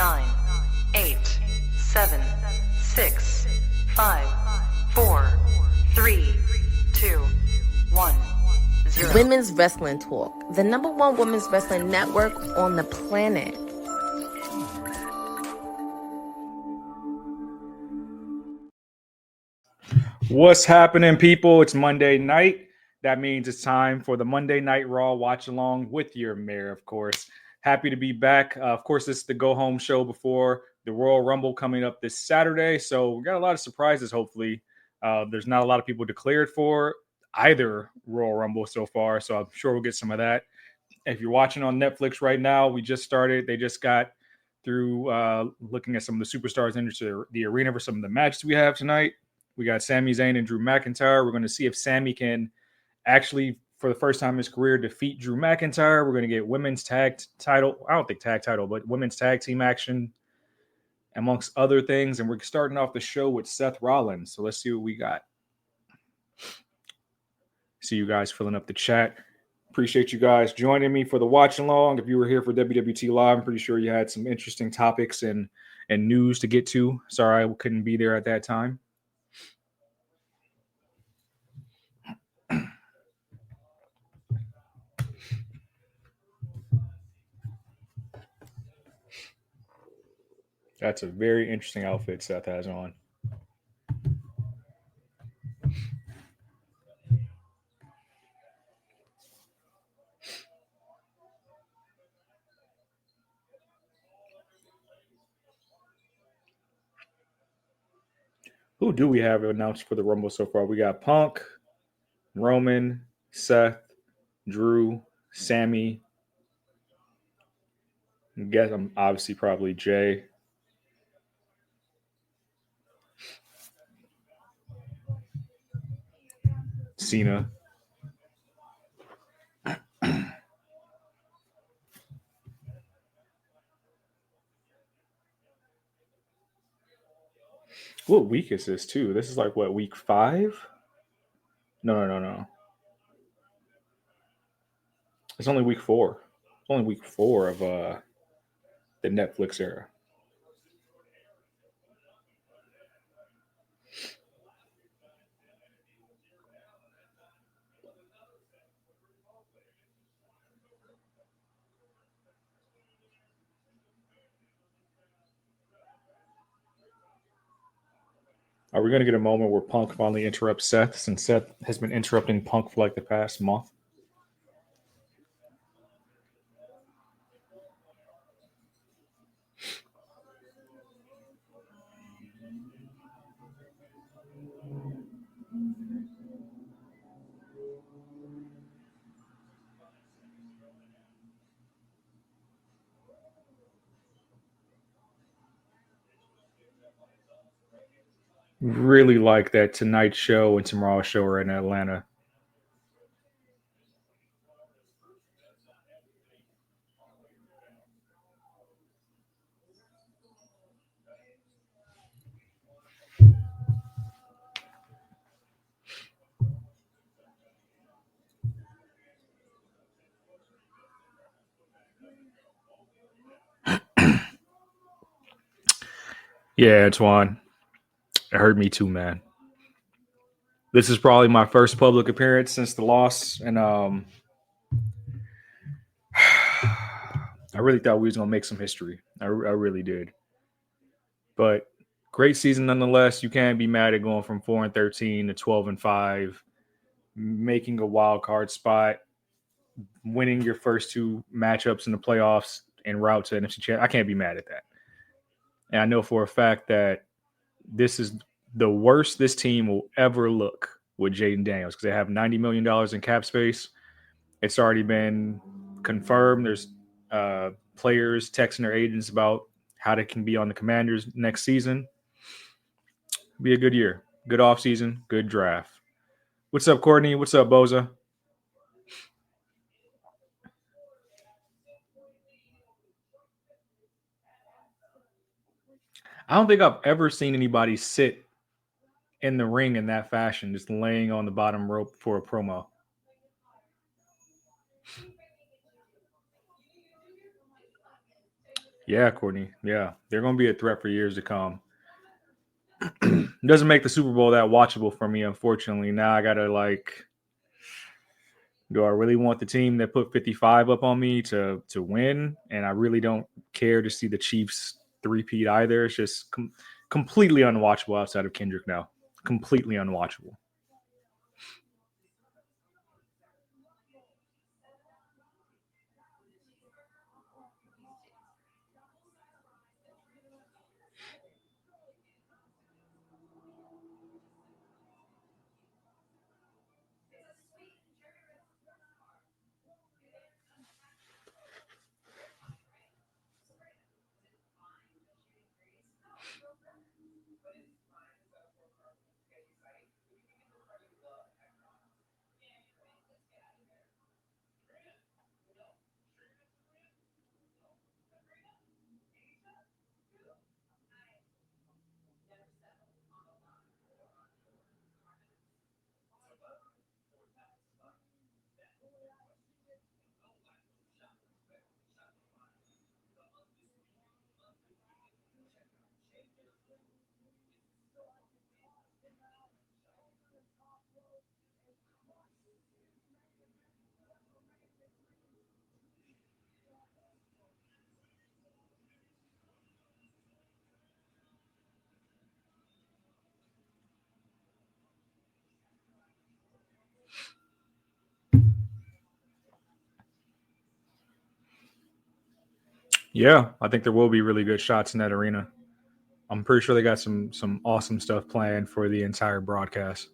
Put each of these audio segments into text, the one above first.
9, 8, 7, 6, 5, 4, 3, 2, 1, 0. Women's Wrestling Talk, the #1 women's wrestling network on the planet. What's happening, people? It's Monday night. That means it's time for the Monday Night Raw watch along with your mayor, of course. Happy to be back. Of course, this is the go home show before the Royal Rumble coming up this Saturday. So we got a lot of surprises, hopefully. There's not a lot of people declared for either Royal Rumble so far. So I'm sure we'll get some of that. If you're watching on Netflix right now, we just started. They just got through looking at some of the superstars into the arena for some of the matches we have tonight. We got Sami Zayn and Drew McIntyre. We're going to see if Sami can actually, for the first time in his career, defeat Drew McIntyre. We're going to get women's tag title. I don't think tag title, but women's tag team action, amongst other things. And we're starting off the show with Seth Rollins. So let's see what we got. See you guys filling up the chat. Appreciate you guys joining me for the watch along. If you were here for WWT Live, I'm pretty sure you had some interesting topics and news to get to. Sorry I couldn't be there at that time. That's a very interesting outfit Seth has on. Who do we have announced for the Rumble so far? We got Punk, Roman, Seth, Drew, Sami. I guess I'm obviously probably Jay. Cena. What week is this too? This is like what, week 5? No. It's only week 4. It's only week 4 of the Netflix era. Are we going to get a moment where Punk finally interrupts Seth, since Seth has been interrupting Punk for like the past month? Really like that Tonight Show and Tomorrow Show are in Atlanta. Yeah, Antoine. It hurt me too, man. This is probably my first public appearance since the loss, and I really thought we was going to make some history. I really did. But great season nonetheless. You can't be mad at going from 4-13 to 12-5, making a wild card spot, winning your first 2 matchups in the playoffs en route to NFC Championship. I can't be mad at that. And I know for a fact that this is the worst this team will ever look with Jaden Daniels, because they have $90 million in cap space. It's already been confirmed. There's players texting their agents about how they can be on the Commanders next season. Be a good year. Good offseason, good draft. What's up, Courtney? What's up, Boza? I don't think I've ever seen anybody sit in the ring in that fashion, just laying on the bottom rope for a promo. Yeah, Courtney. Yeah, they're going to be a threat for years to come. It doesn't make the Super Bowl that watchable for me, unfortunately. Now I got to do I really want the team that put 55 up on me to win? And I really don't care to see the Chiefs three-peat either. It's just completely unwatchable outside of Kendrick now. Completely unwatchable. Yeah, I think there will be really good shots in that arena. I'm pretty sure they got some awesome stuff planned for the entire broadcast.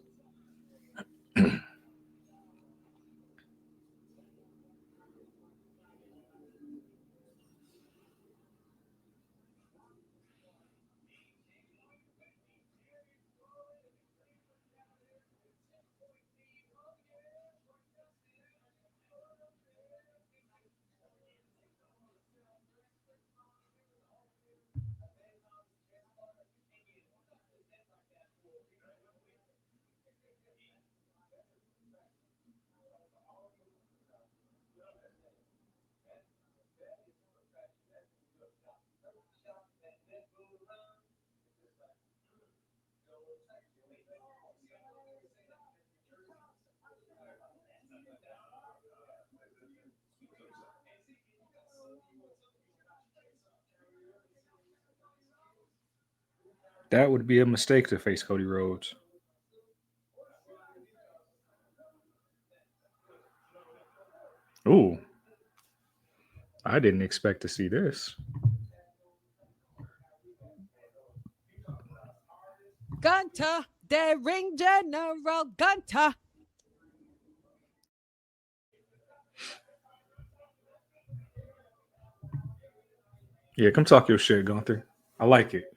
That would be a mistake to face Cody Rhodes. Ooh, I didn't expect to see this. Gunter, the ring general Gunter. Yeah, come talk your shit, Gunther. I like it.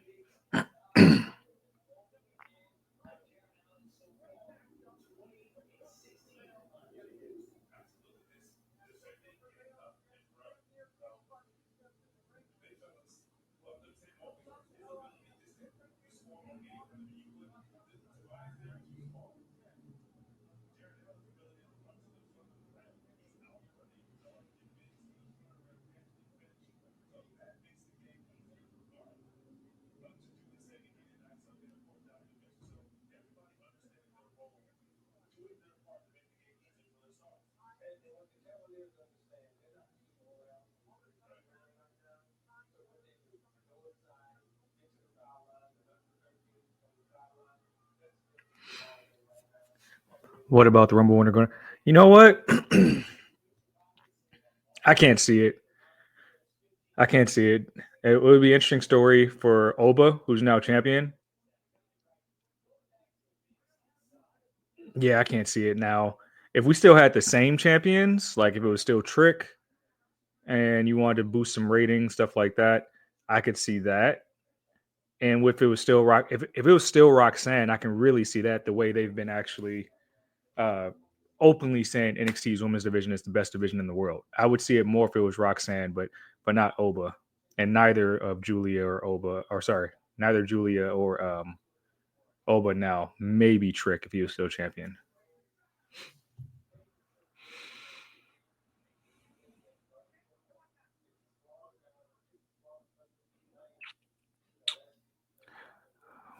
What about the Rumble winner going? You know what? I can't see it. I can't see it. It would be an interesting story for Oba, who's now champion. Yeah, I can't see it now. If we still had the same champions, like if it was still Trick and you wanted to boost some ratings, stuff like that, I could see that. And if it was still if it was still Roxanne, I can really see that the way they've been actually uh, openly saying NXT's women's division is the best division in the world. I would see it more if it was Roxanne, but not Oba, and neither of Julia or Oba, or sorry, neither Julia or Oba now. Maybe Trick if he was still champion.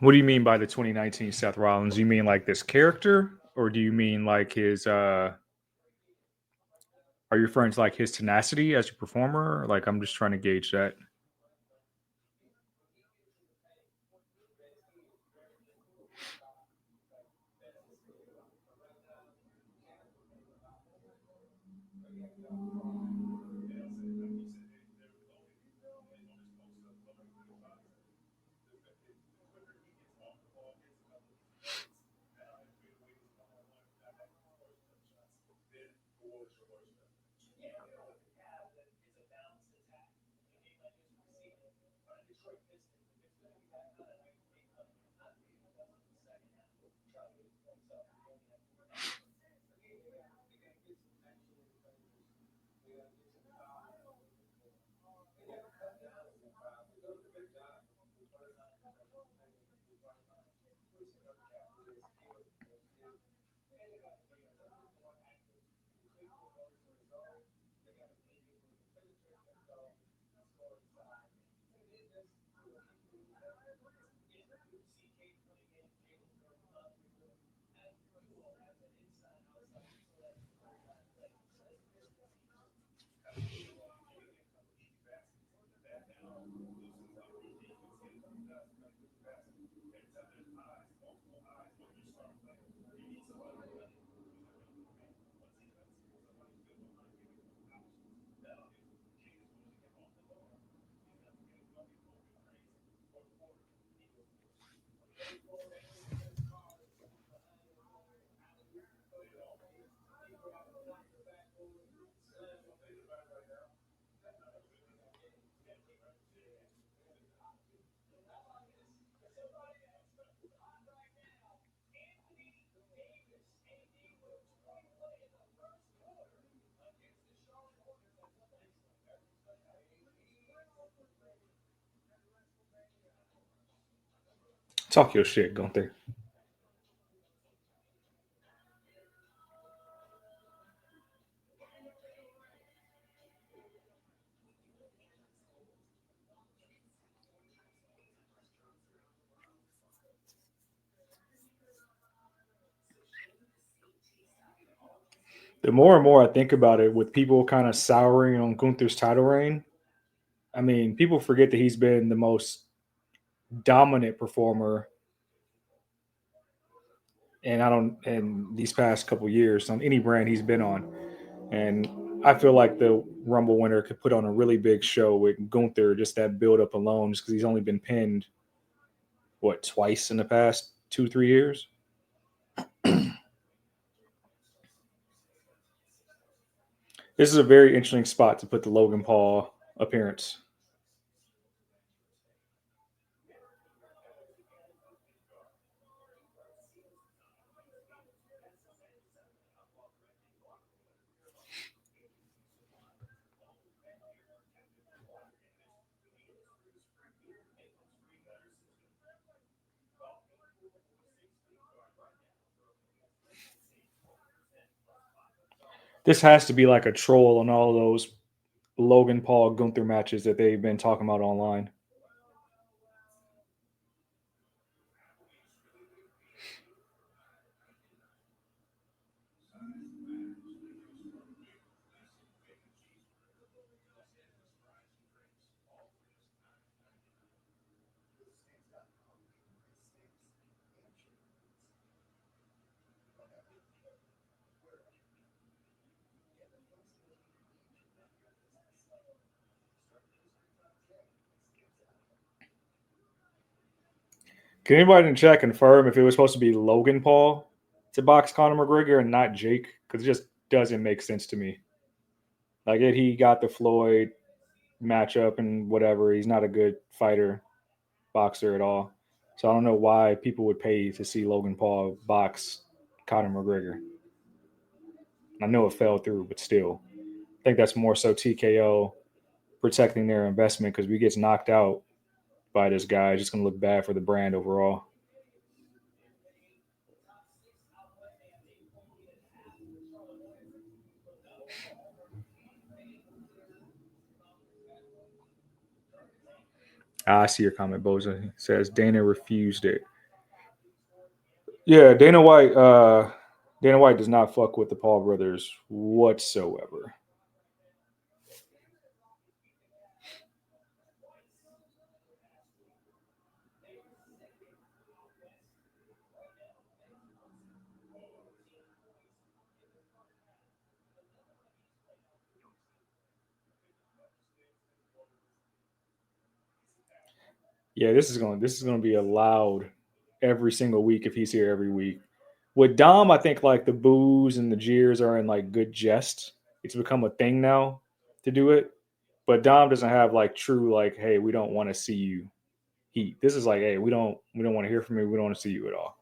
What do you mean by the 2019 Seth Rollins? You mean like this character, or do you mean like his? Are your friends like his tenacity as a performer? Like, I'm just trying to gauge that. Talk your shit, Gunther. The more and more I think about it, with people kind of souring on Gunther's title reign, I mean, people forget that he's been the most dominant performer, and in these past couple years on any brand he's been on. And I feel like the Rumble winner could put on a really big show with Gunther, just that build up alone, just because he's only been pinned twice in the past 2-3 years. This is a very interesting spot to put the Logan Paul appearance. This has to be like a troll on all those Logan Paul Gunther matches that they've been talking about online. Can anybody in chat confirm if it was supposed to be Logan Paul to box Conor McGregor and not Jake? Because it just doesn't make sense to me. Like, he got the Floyd matchup and whatever. He's not a good fighter, boxer at all. So I don't know why people would pay to see Logan Paul box Conor McGregor. I know it fell through, but still, I think that's more so TKO protecting their investment, because if he gets knocked out by this guy, it's just going to look bad for the brand overall. I see your comment, Boza. He says Dana refused it. Yeah, Dana White does not fuck with the Paul brothers whatsoever. Yeah, this is gonna be a loud every single week if he's here every week. With Dom, I think like the boos and the jeers are in like good jest. It's become a thing now to do it. But Dom doesn't have like true like, hey, we don't want to see you heat. This is like, hey, we don't want to hear from you. We don't want to see you at all.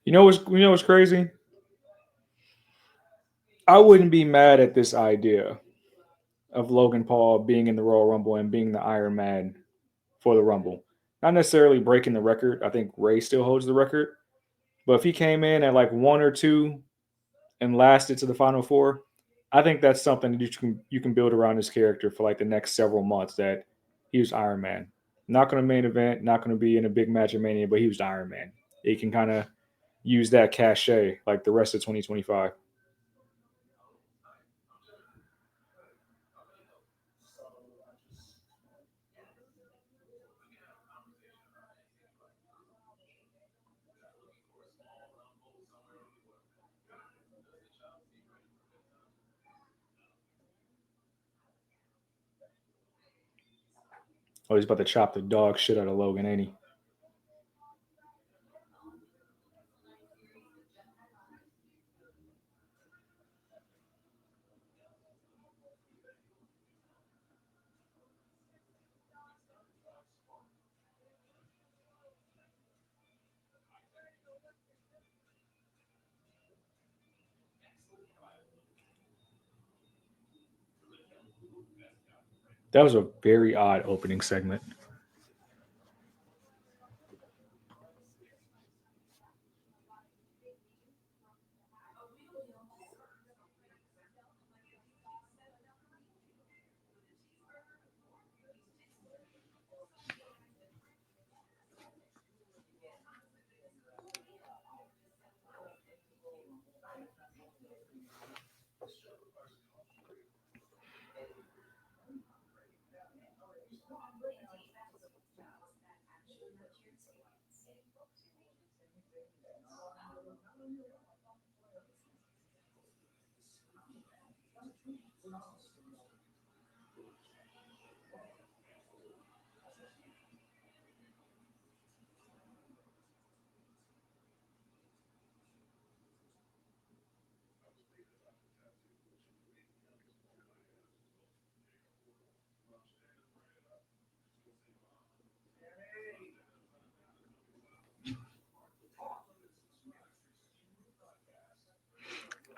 You know what's crazy? I wouldn't be mad at this idea of Logan Paul being in the Royal Rumble and being the Iron Man for the Rumble. Not necessarily breaking the record. I think Ray still holds the record. But if he came in at like one or two and lasted to the final four, I think that's something that you can build around his character for like the next several months. That he was Iron Man, not going to main event, not going to be in a big match of Mania, but he was Iron Man. He can kind of use that cachet like the rest of 2025. Oh, he's about to chop the dog shit out of Logan, ain't he? That was a very odd opening segment.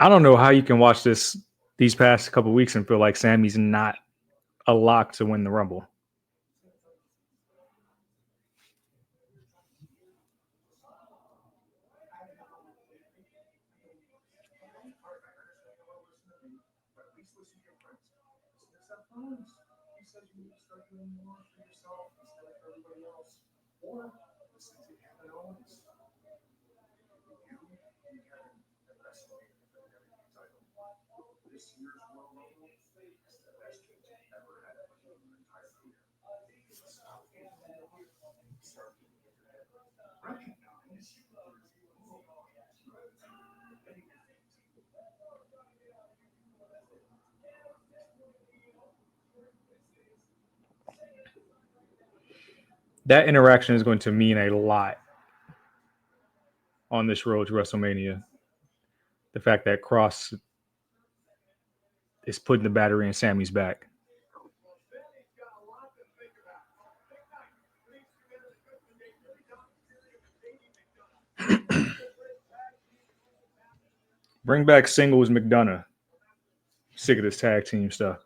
I don't know how you can watch these past couple weeks and feel like Sammy's not a lock to win the Rumble. That interaction is going to mean a lot on this road to WrestleMania. The fact that Cross is putting the battery in Sammy's back. Bring back Singles McDonough. Sick of this tag team stuff.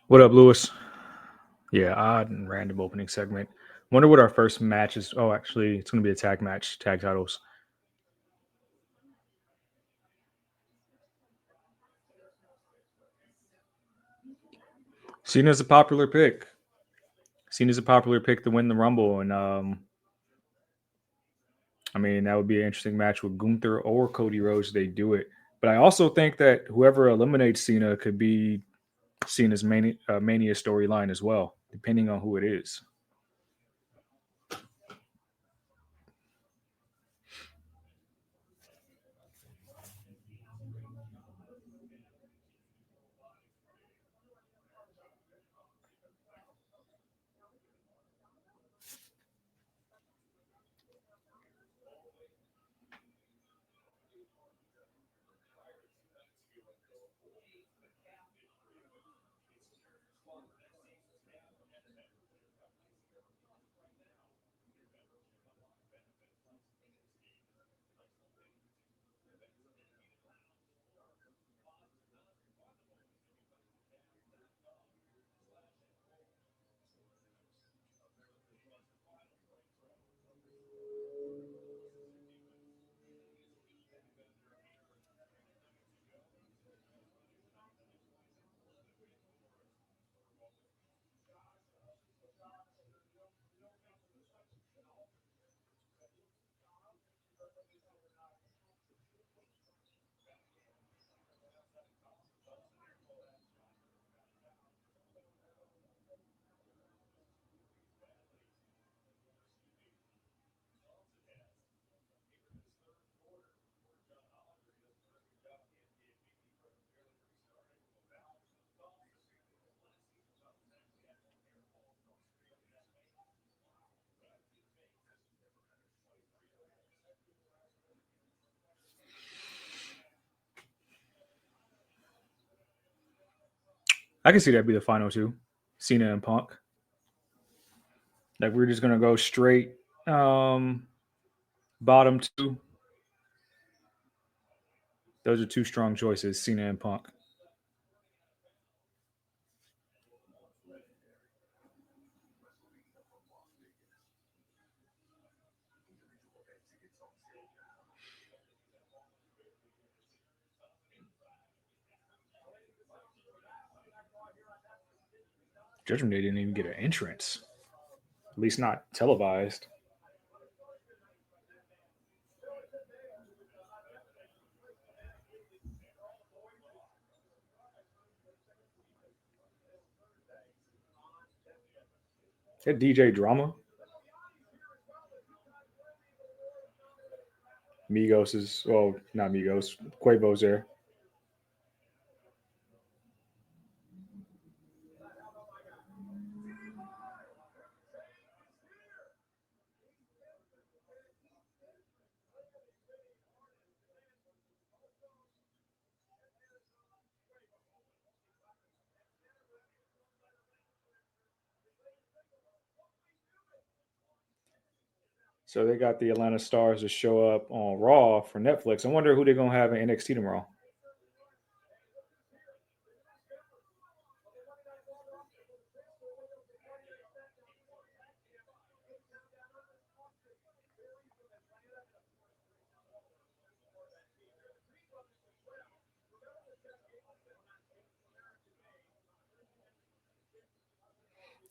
What up, Lewis? Yeah, odd and random opening segment. Wonder what our first match is. Oh, actually, it's going to be a tag match, tag titles. Cena's a popular pick. Cena's a popular pick to win the Rumble, and I mean that would be an interesting match with Gunther or Cody Rhodes. They do it, but I also think that whoever eliminates Cena could be Cena's Mania storyline as well, depending on who it is. I can see that be the final two, Cena and Punk. Like we're just gonna go straight bottom two. Those are two strong choices, Cena and Punk. Judgment Day didn't even get an entrance, at least not televised. Is that DJ Drama? Migos is, well, not Migos. Quavo's there. So they got the Atlanta Stars to show up on Raw for Netflix. I wonder who they're gonna have in NXT tomorrow.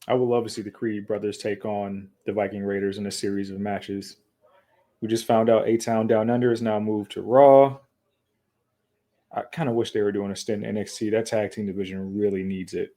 I would love to see the Creed brothers take on the Viking Raiders in a series of matches. We just found out A-Town Down Under is now moved to Raw. I kind of wish they were doing a stint in NXT. That tag team division really needs it.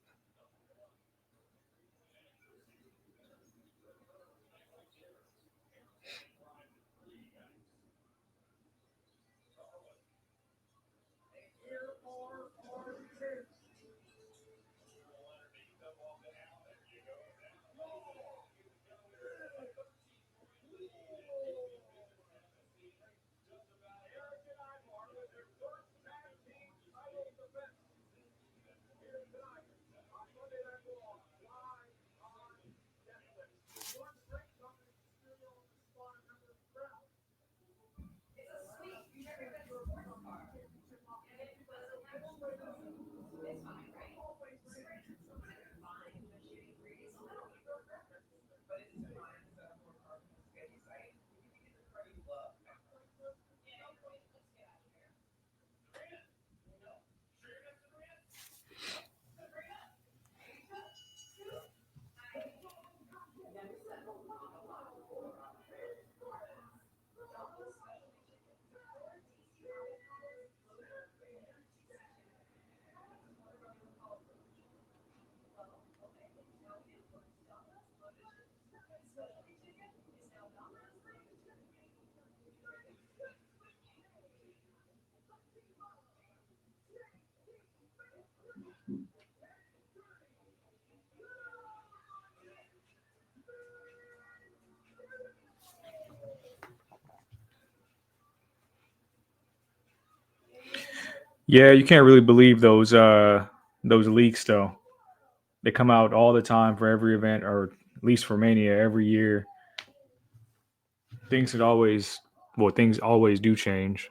Yeah, you can't really believe those leaks though. They come out all the time for every event, or at least for Mania every year. Things always do change.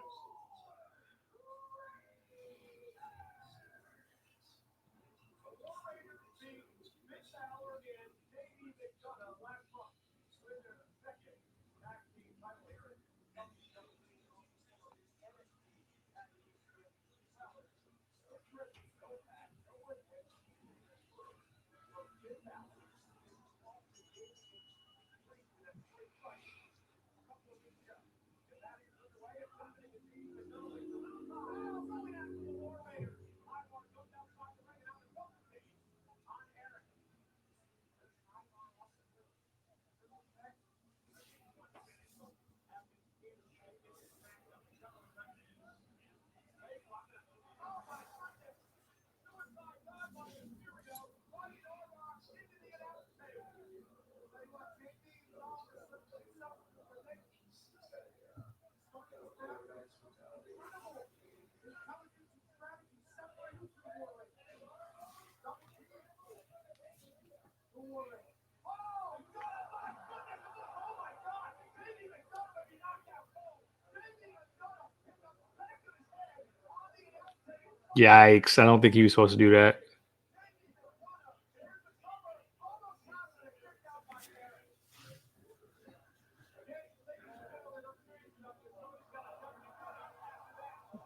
Yikes! I don't think he was supposed to do that.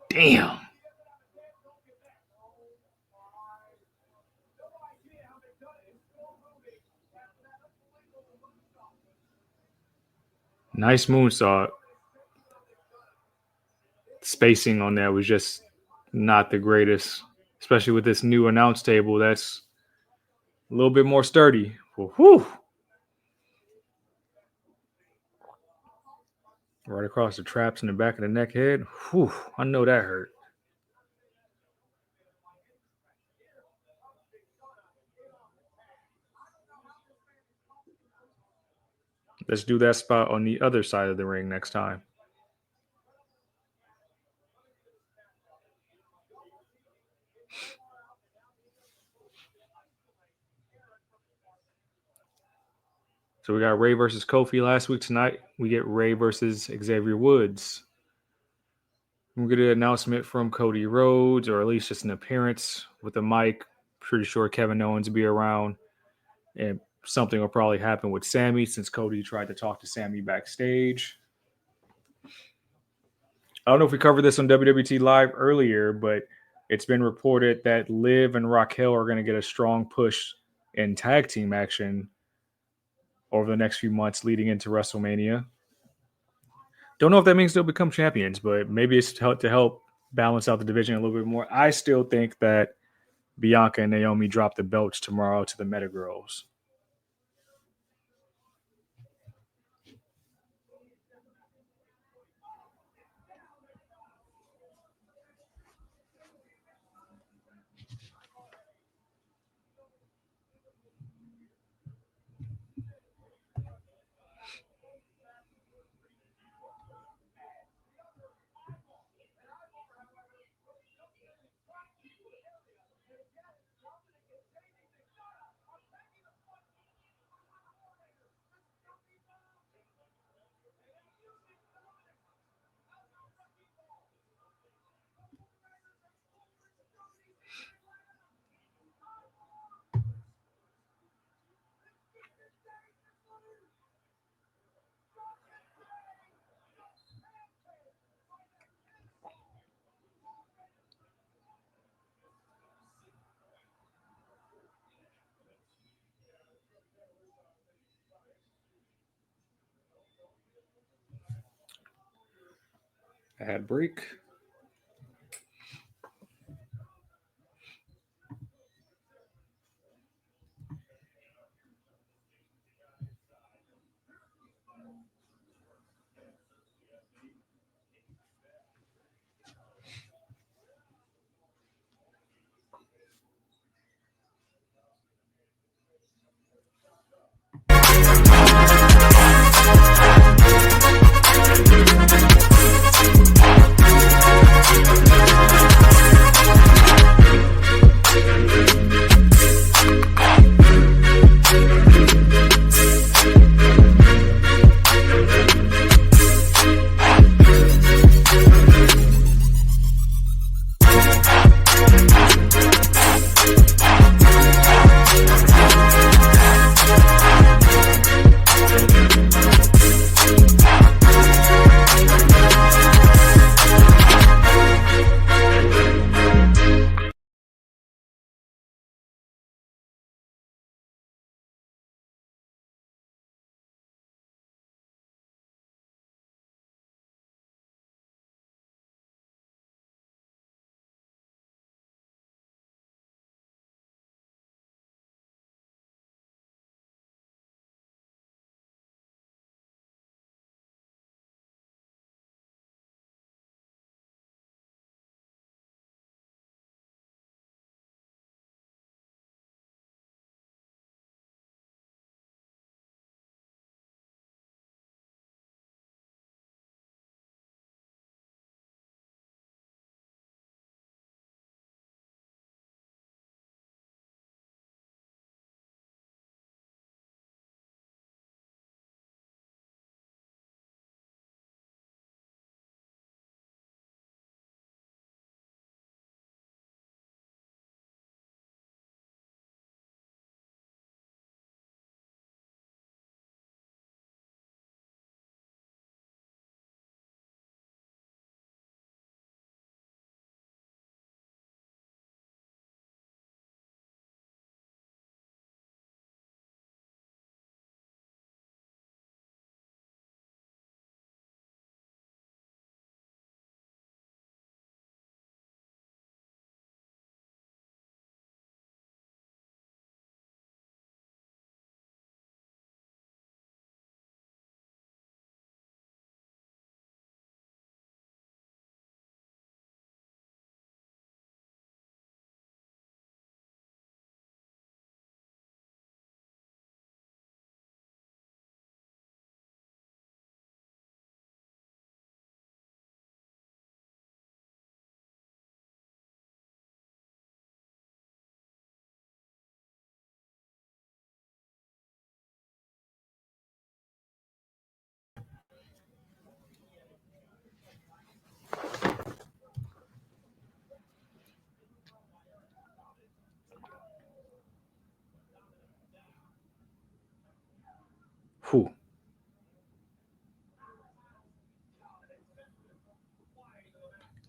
Damn. Nice moonsault. Spacing on that was just not the greatest, especially with this new announce table that's a little bit more sturdy. Whew. Right across the traps in the back of the neck head. Whew, I know that hurt. Let's do that spot on the other side of the ring next time. So we got Ray versus Kofi last week. Tonight we get Ray versus Xavier Woods. We'll get an announcement from Cody Rhodes, or at least just an appearance with a mic. Pretty sure Kevin Owens will be around. And something will probably happen with Sammy since Cody tried to talk to Sammy backstage. I don't know if we covered this on WWT Live earlier, but it's been reported that Liv and Raquel are going to get a strong push in tag team action over the next few months leading into WrestleMania. Don't know if that means they'll become champions, but maybe it's to help balance out the division a little bit more. I still think that Bianca and Naomi drop the belts tomorrow to the Meta Girls. Ad break.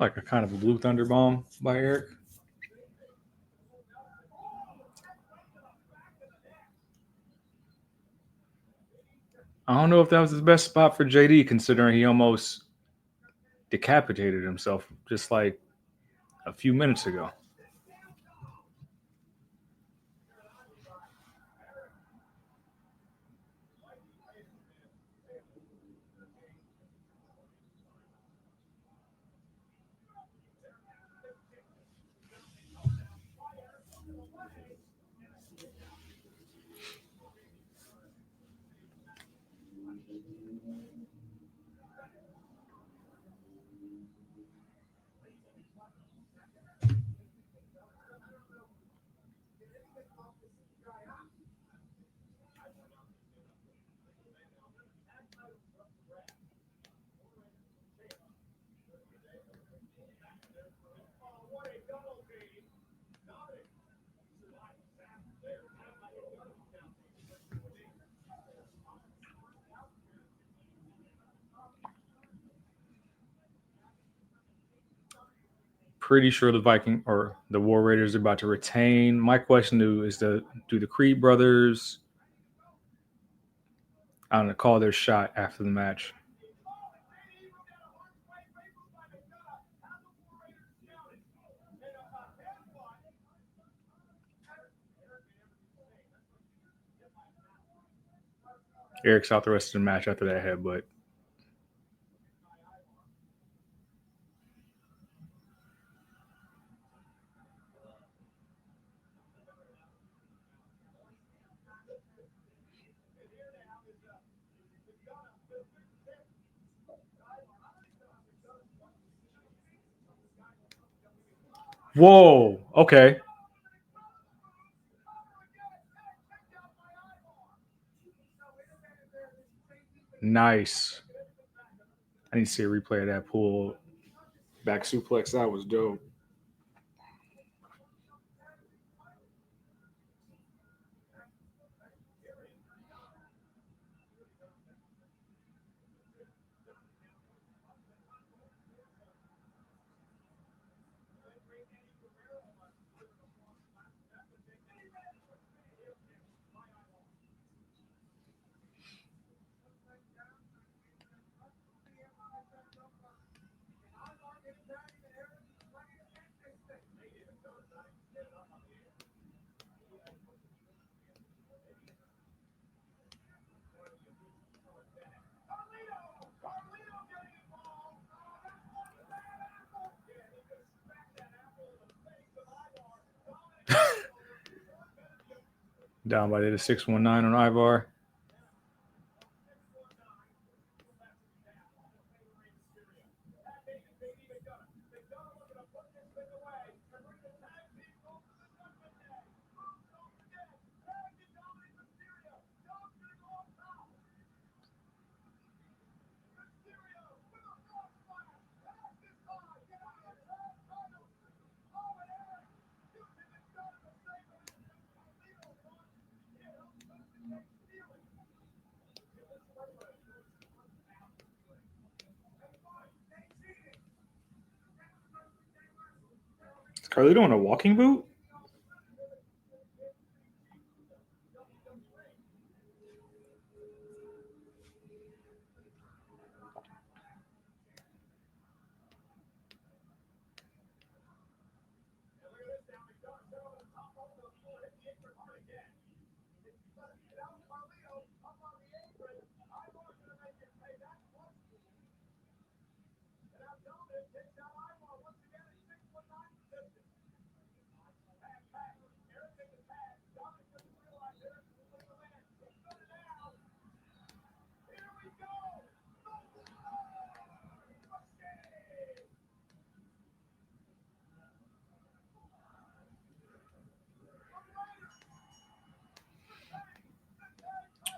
Like a kind of a blue thunder bomb by Eric. I don't know if that was his best spot for JD, considering he almost decapitated himself just like a few minutes ago. Pretty sure the Viking or the War Raiders are about to retain. My question is do the Creed brothers I don't know, call their shot after the match? Eric's out the rest of the match after that headbutt. Whoa. Okay. Nice. I need to see a replay of that pull back suplex. That was dope. Down by the 619 on Ivar. Is Carlito in a walking boot?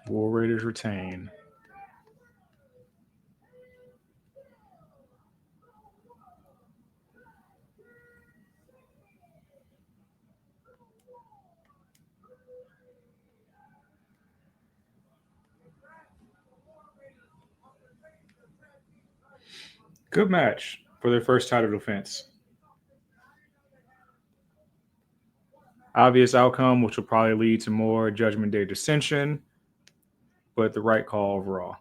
War Raiders retain. Good match. for their first title defense. Obvious outcome, which will probably lead to more Judgment Day dissension, but the right call overall.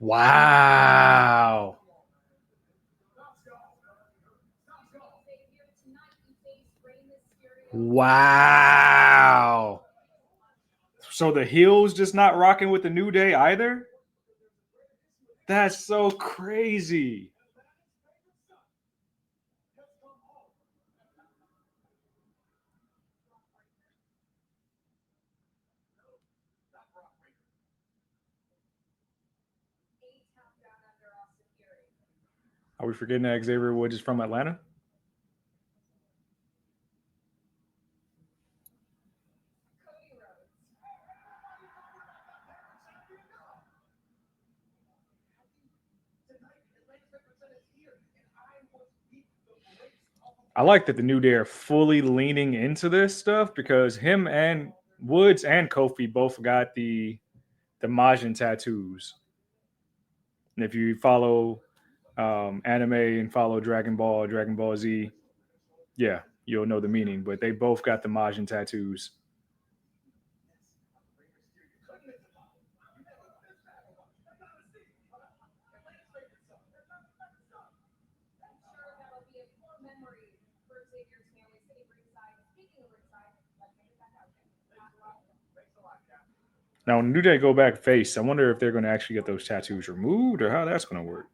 Wow. Wow. So the heels just not rocking with the New Day either? That's so crazy. Are we forgetting that Xavier Woods is from Atlanta? I like that the New Day are fully leaning into this stuff because him and Woods and Kofi both got the Majin tattoos. And if you follow anime and follow Dragon Ball Z, yeah, you'll know the meaning. But they both got the Majin tattoos. Now, when New Day go back face, I wonder if they're going to actually get those tattoos removed or how that's going to work.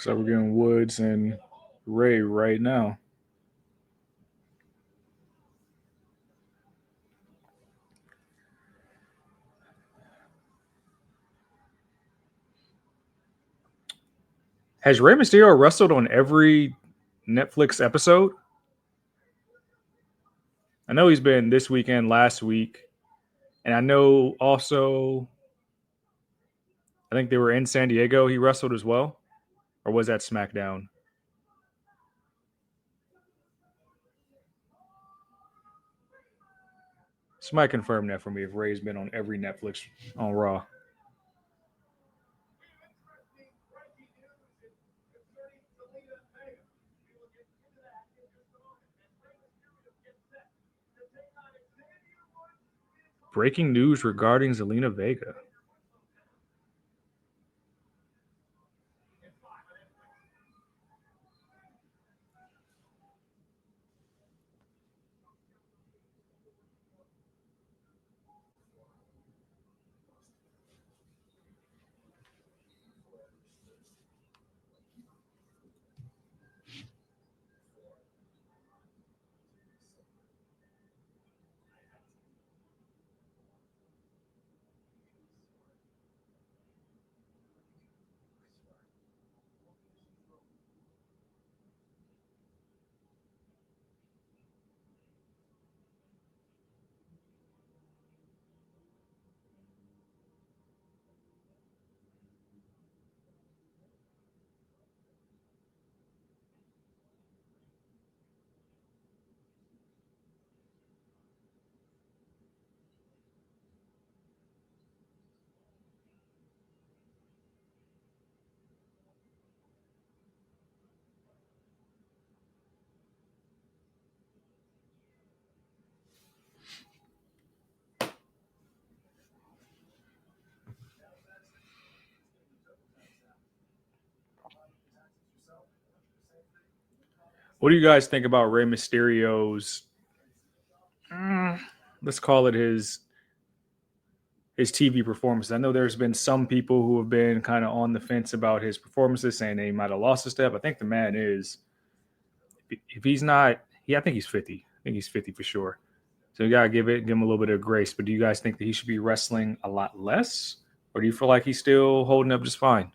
So we're getting Woods and Ray right now. Has Rey Mysterio wrestled on every Netflix episode? I know he's been this weekend, last week. And I know also, I think they were in San Diego. He wrestled as well. Or was that SmackDown? Somebody confirm that for me if Ray's been on every Netflix on Raw. Breaking news regarding Zelina Vega. What do you guys think about Rey Mysterio's? Let's call it his TV performance. I know there's been some people who have been kind of on the fence about his performances, saying they might have lost a step. I think the man is, if he's not, I think he's 50. I think he's 50 for sure. So you gotta give him a little bit of grace. But do you guys think that he should be wrestling a lot less, or do you feel like he's still holding up just fine?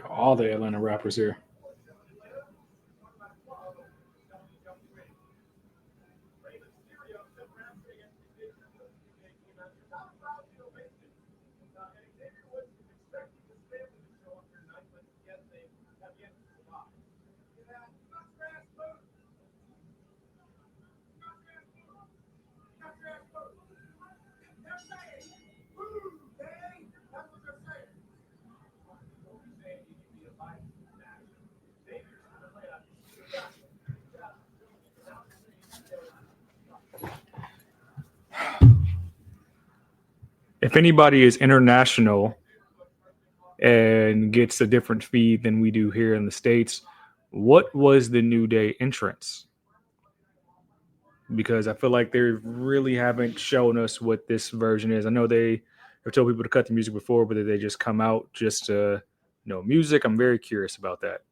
All the Atlanta rappers here. If anybody is international and gets a different feed than we do here in the States, what was the New Day entrance? Because I feel like they really haven't shown us what this version is. I know they have told people to cut the music before, but did they just come out just to music? I'm very curious about that.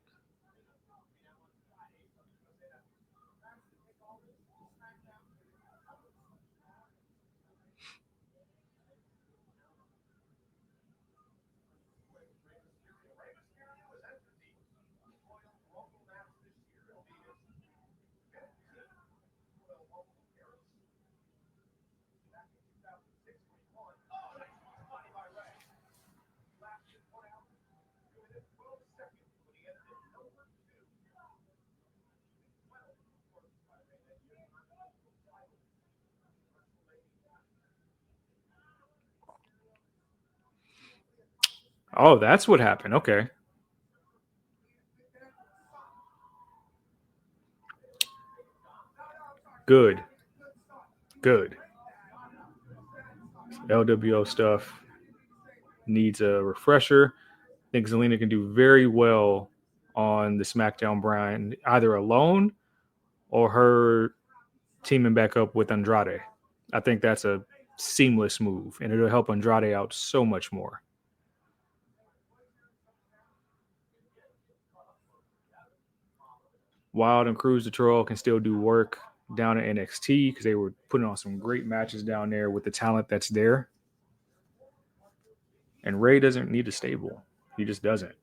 Oh, that's what happened. Okay. Good. Good. LWO stuff. needs a refresher. I think Zelina can do very well on the SmackDown brand, either alone or her teaming back up with Andrade. I think that's a seamless move, and it'll help Andrade out so much more. Wild and Cruise Control can still do work down at NXT because they were putting on some great matches down there with the talent that's there. And Ray doesn't need a stable. He just doesn't.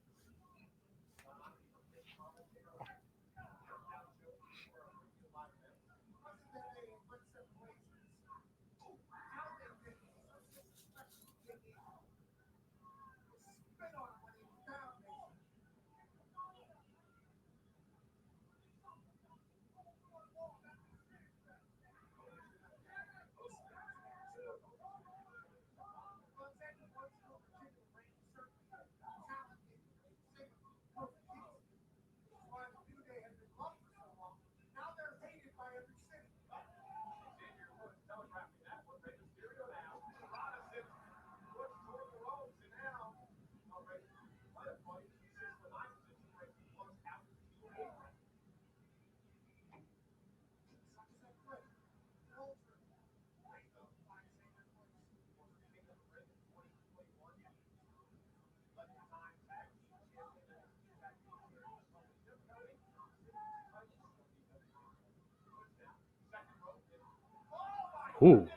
Ooh.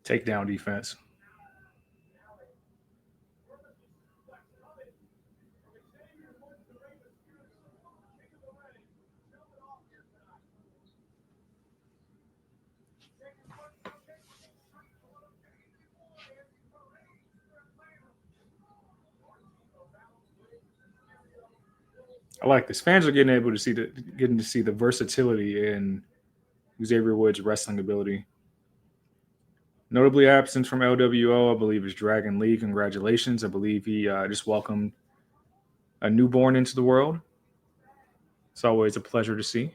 Takedown defense. I like this. Fans are getting to see the versatility in Xavier Woods' wrestling ability. Notably absent from LWO, I believe, is Dragon Lee. Congratulations. I believe he just welcomed a newborn into the world. It's always a pleasure to see.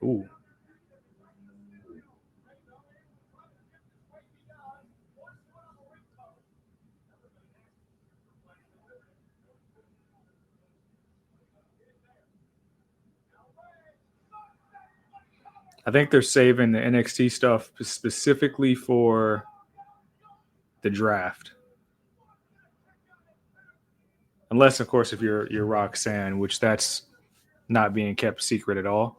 Ooh. I think they're saving the NXT stuff specifically for the draft. Unless, of course, if you're Roxanne, which that's not being kept secret at all.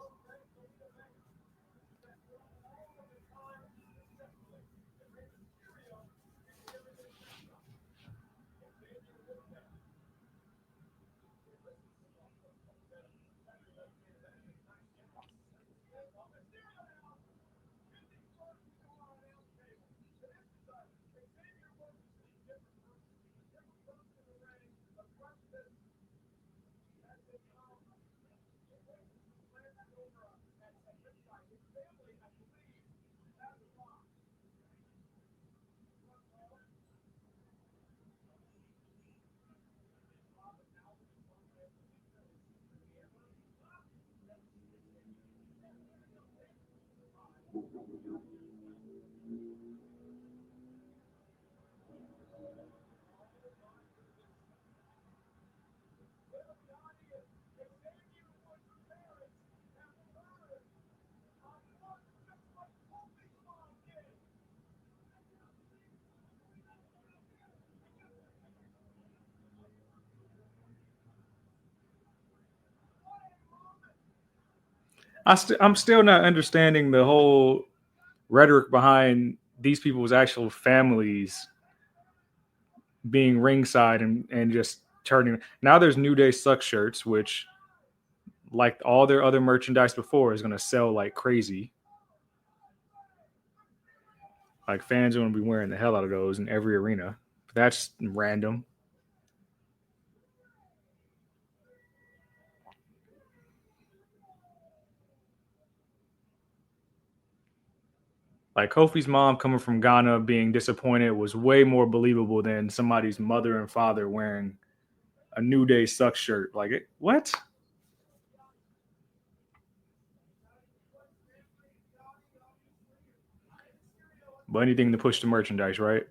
I'm still not understanding the whole rhetoric behind these people's actual families being ringside and just turning. Now there's New Day Suck shirts, which, like all their other merchandise before, is going to sell like crazy. Like fans are going to be wearing the hell out of those in every arena. That's random. Like Kofi's mom coming from Ghana being disappointed was way more believable than somebody's mother and father wearing a New Day Suck shirt. Like, what? But anything to push the merchandise, right?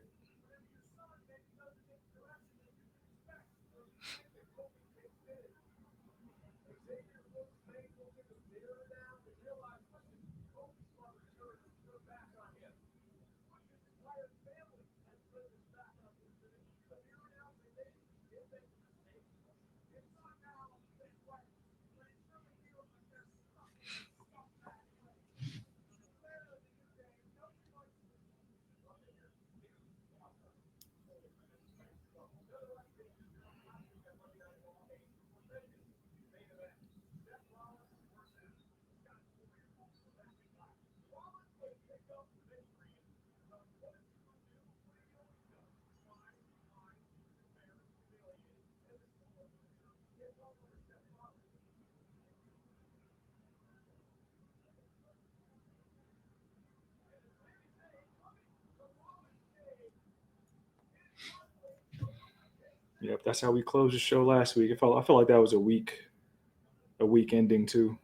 Yep, that's how we closed the show last week. I felt like that was a week ending too.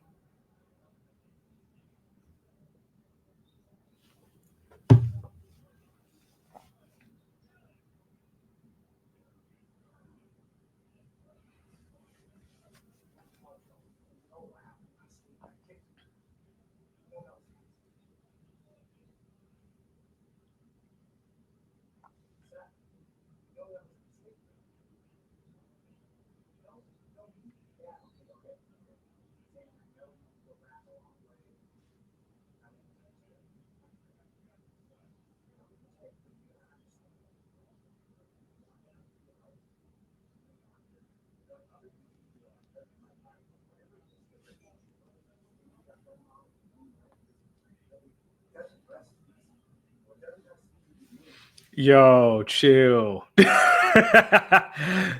Yo, chill.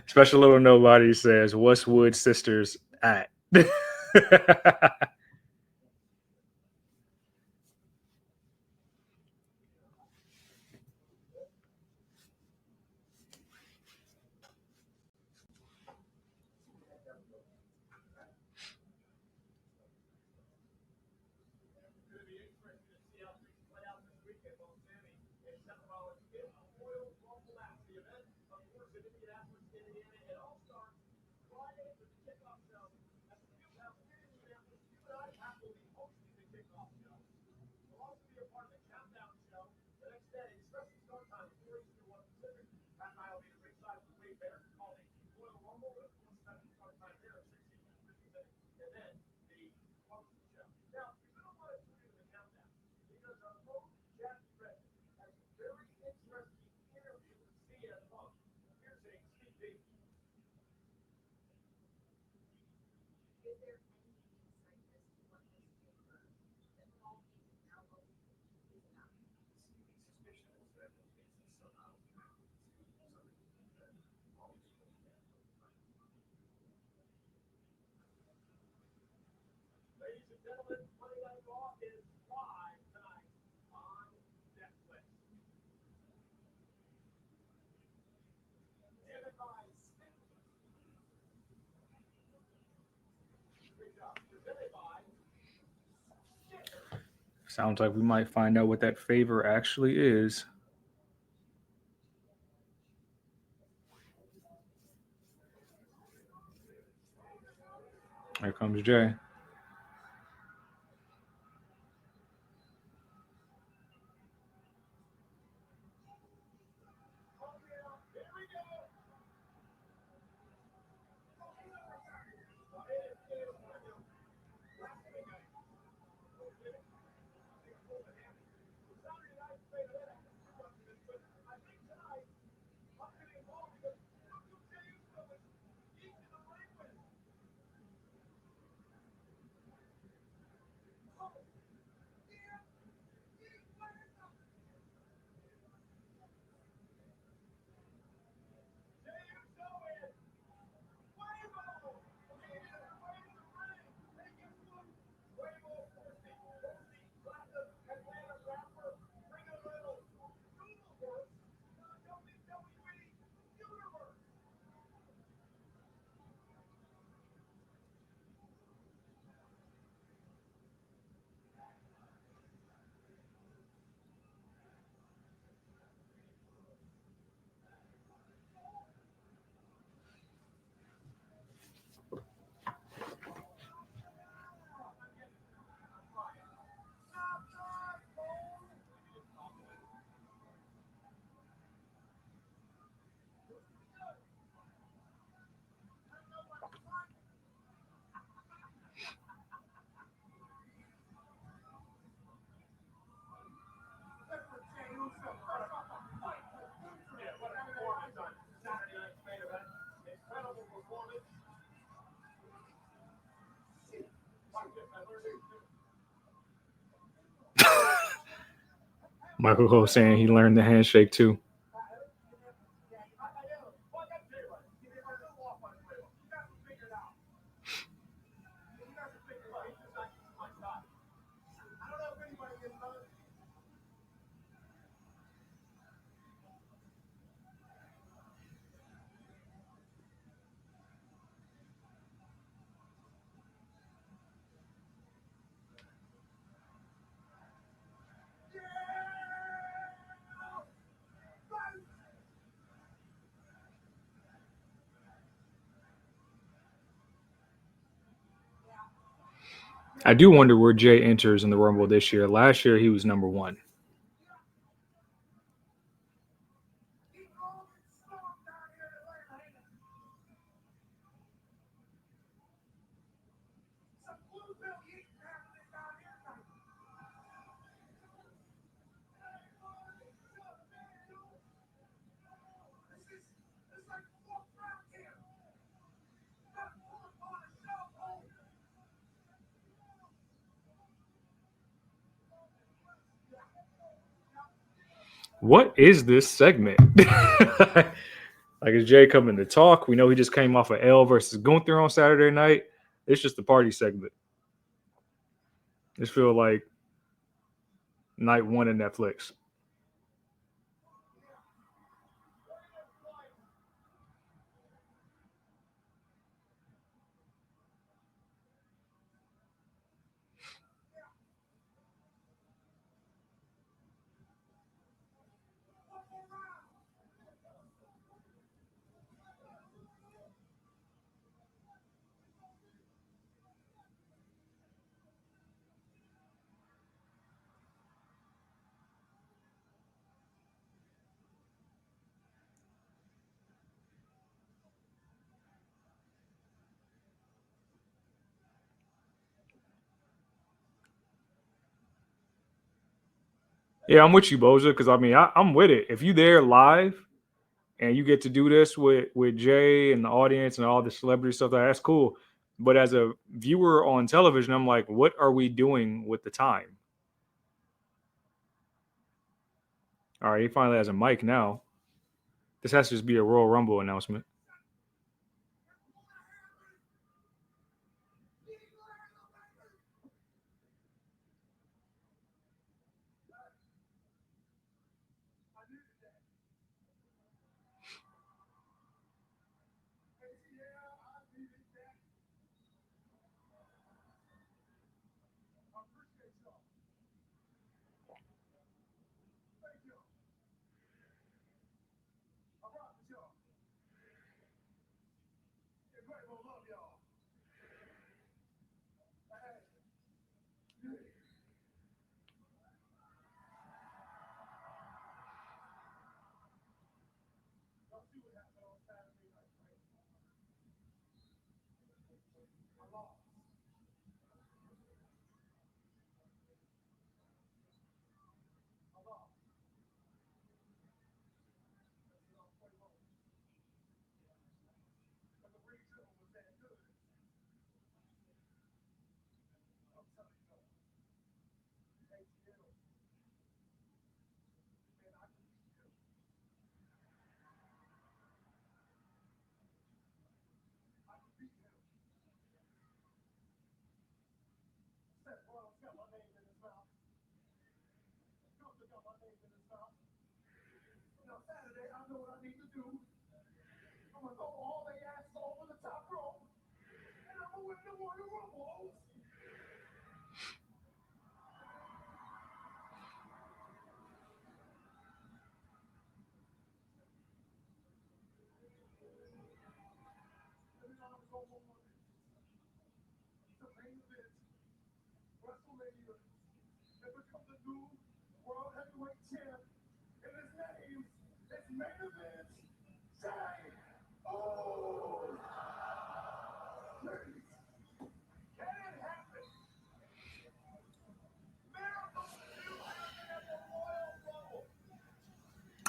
Special little nobody says, "What's Wood Sisters at?" Sounds like we might find out what that favor actually is. Here comes Jay. Michael Cole saying he learned the handshake too. I do wonder where Jay enters in the Rumble this year. Last year, he was number 1. What is this segment? Like, is Jay coming to talk? We know he just came off of L versus Gunther on Saturday night. It's just the party segment. This feel like night 1 of Netflix. Yeah, I'm with you, Boza, because I mean, I'm with it. If you there live and you get to do this with Jay and the audience and all the celebrity stuff, that's cool. But as a viewer on television, I'm like, what are we doing with the time? All right, he finally has a mic now. This has to just be a Royal Rumble announcement.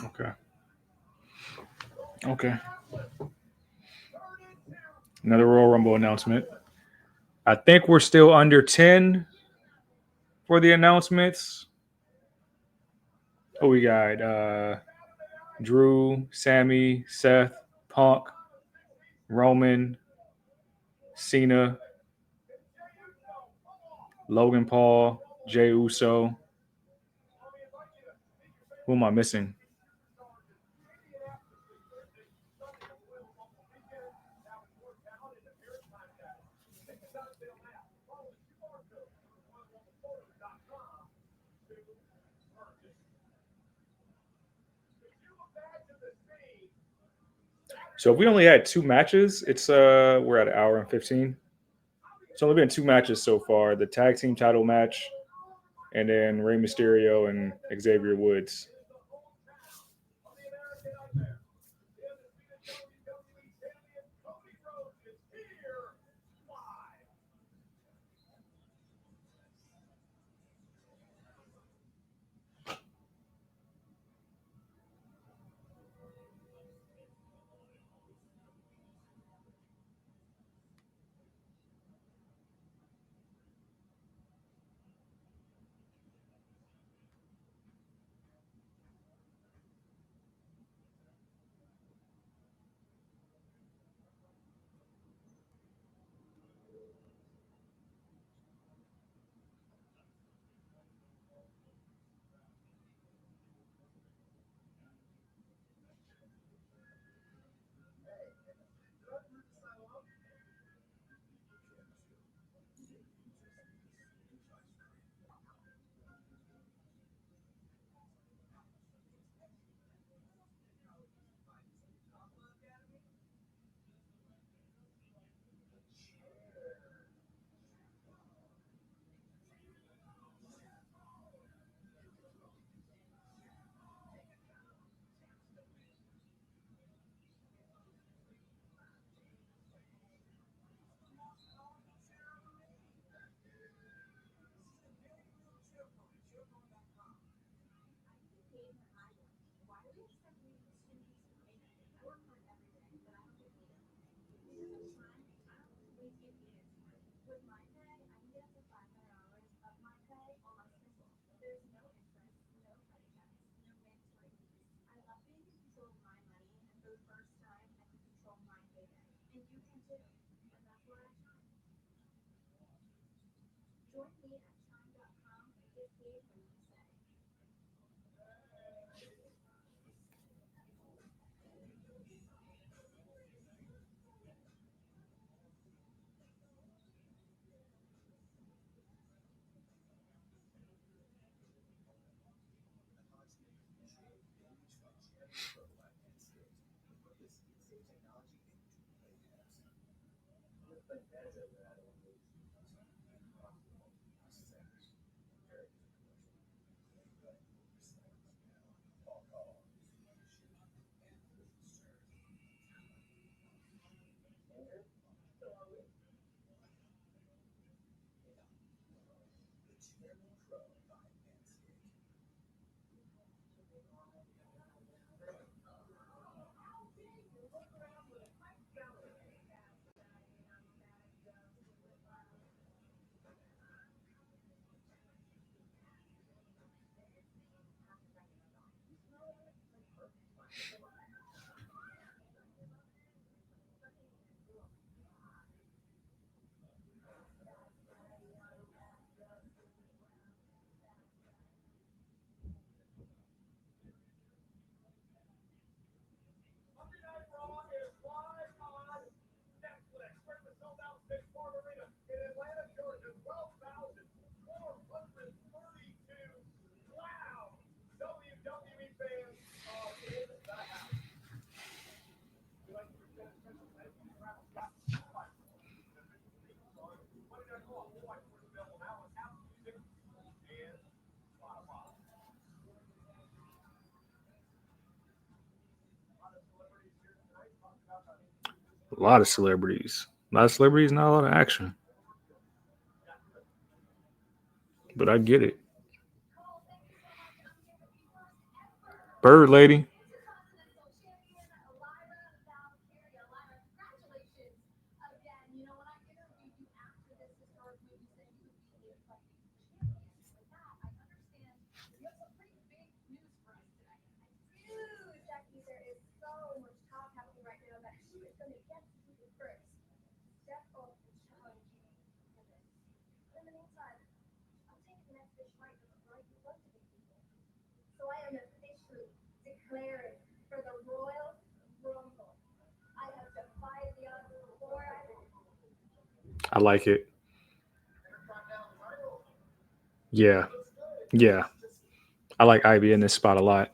Okay. Okay. Another Royal Rumble announcement. I think we're still under 10 for the announcements. Oh, we got Drew, Sammy, Seth, Punk, Roman, Cena, Logan Paul, Jey Uso. Who am I missing? So if we only had 2 matches, it's we're at an hour and 15. It's only been 2 matches so far: the tag team title match, and then Rey Mysterio and Xavier Woods. A lot of celebrities. A lot of celebrities, not a lot of action. But I get it. Bird lady. I like it. Yeah. Yeah. I like Ivy in this spot a lot.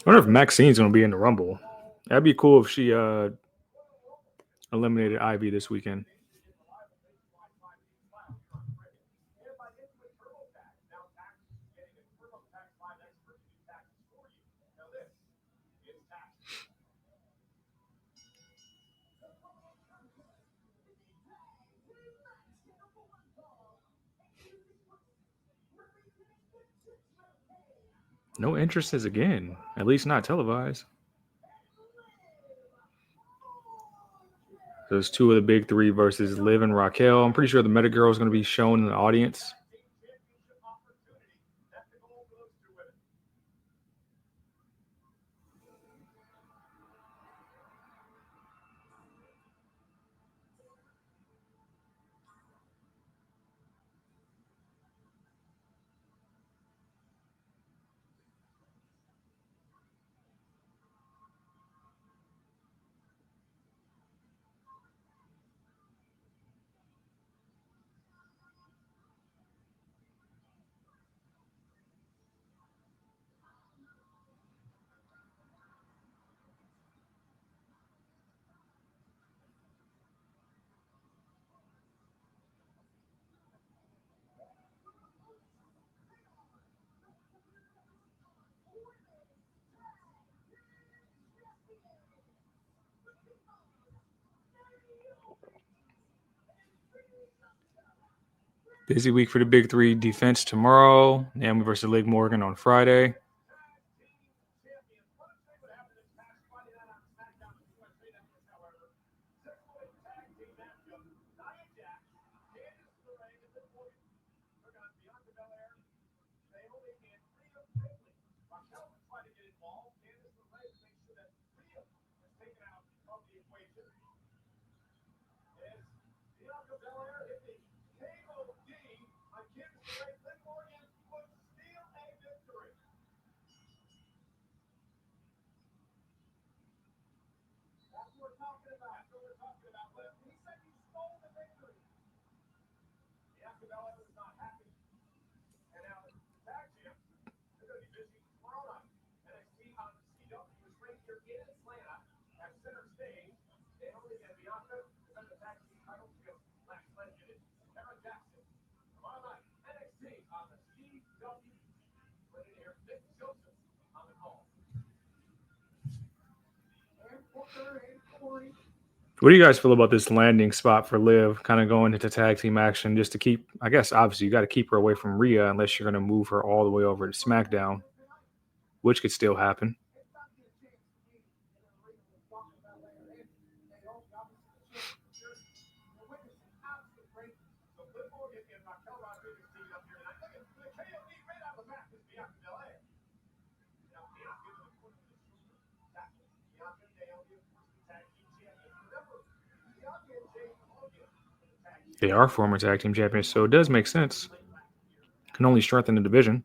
I wonder if Maxine's going to be in the Rumble. That'd be cool if she eliminated Ivy this weekend. No entrances again, at least not televised. There's two of the big three versus Liv and Raquel. I'm pretty sure the Meta Girl is going to be shown in the audience. Busy week for the big three. Defense tomorrow. Naomi versus Liv Morgan on Friday. What do you guys feel about this landing spot for Liv, kind of going into tag team action just to keep, I guess, obviously you got to keep her away from Rhea unless you're going to move her all the way over to SmackDown, which could still happen. They are former tag team champions, so it does make sense. Can only strengthen the division.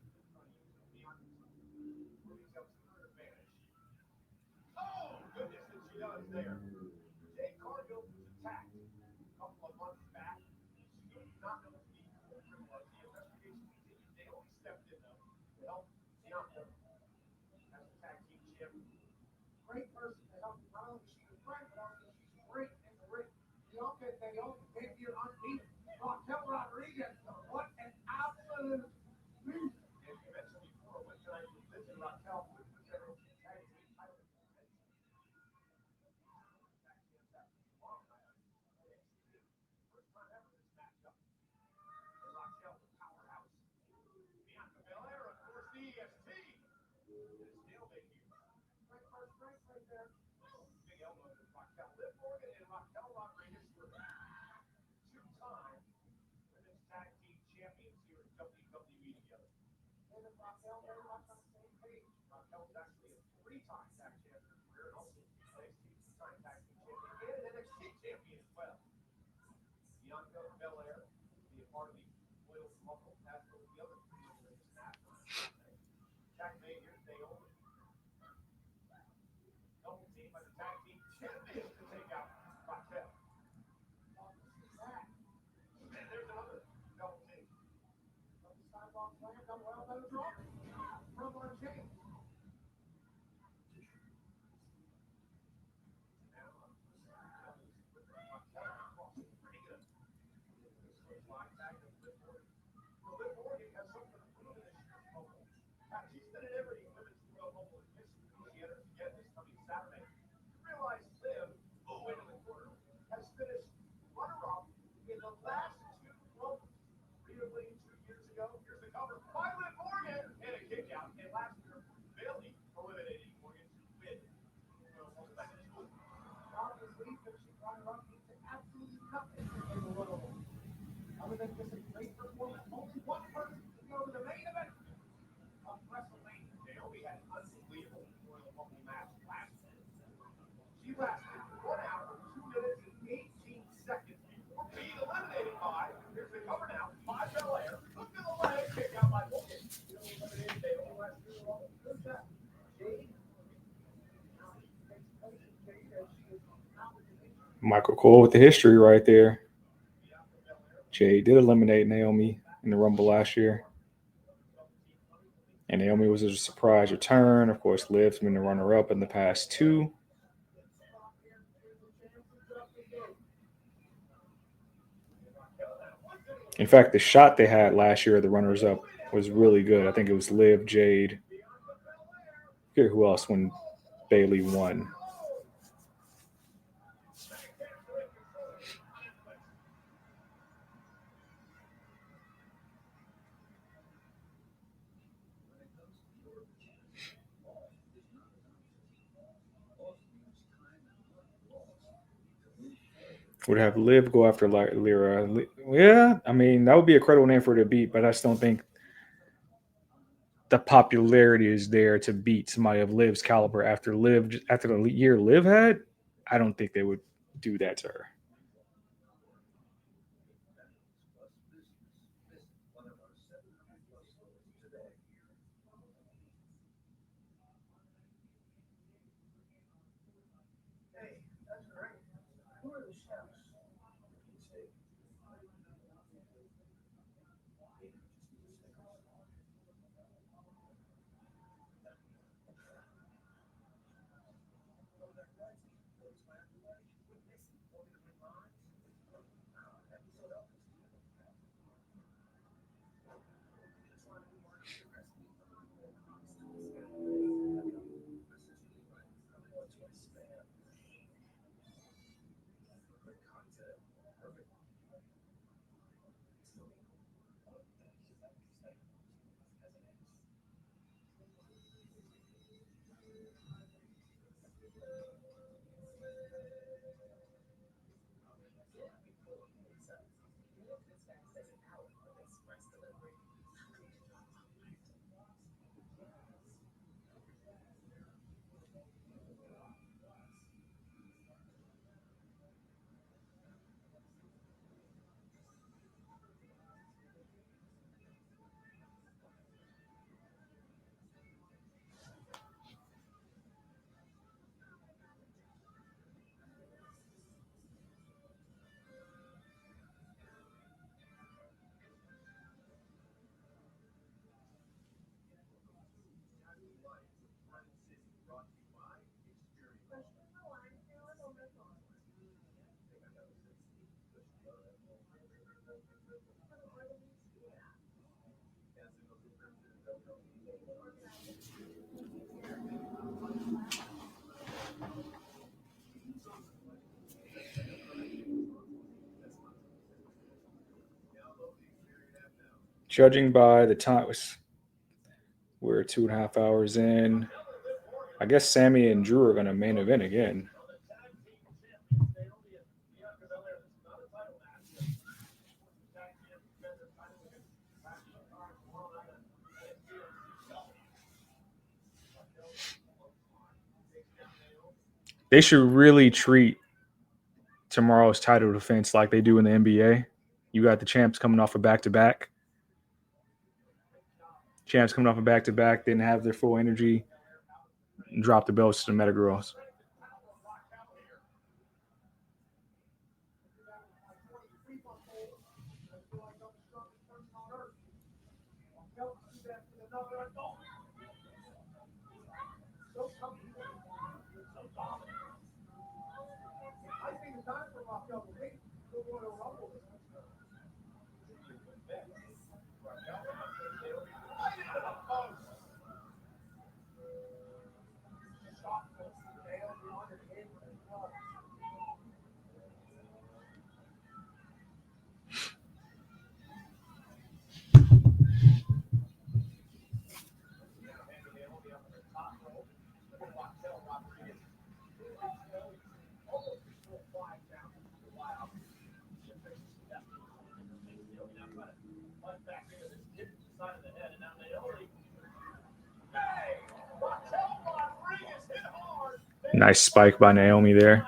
Michael Cole with the history right there. Jade did eliminate Naomi in the Rumble last year. And Naomi was a surprise return. Of course, Liv's been the runner-up in the past two. In fact, the shot they had last year, the runners-up, was really good. I think it was Liv, Jade. I forget who else when Bayley won. Would have Liv go after Lyra. Yeah, I mean, that would be a credible name for her to beat, but I just don't think the popularity is there to beat somebody of Liv's caliber after the year Liv had. I don't think they would do that to her. Judging by the time, we're 2.5 hours in. I guess Sammy and Drew are going to main event again. They should really treat tomorrow's title defense like they do in the NBA. You got the champs coming off a back-to-back. Champs coming off a back-to-back, didn't have their full energy, drop the belts to the Meta Girls. Nice spike by Naomi there.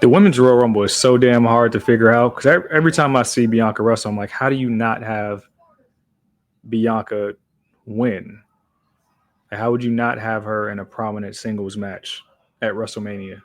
The women's Royal Rumble is so damn hard to figure out because every time I see Bianca wrestle, I'm like, how do you not have Bianca win? Like, how would you not have her in a prominent singles match at WrestleMania?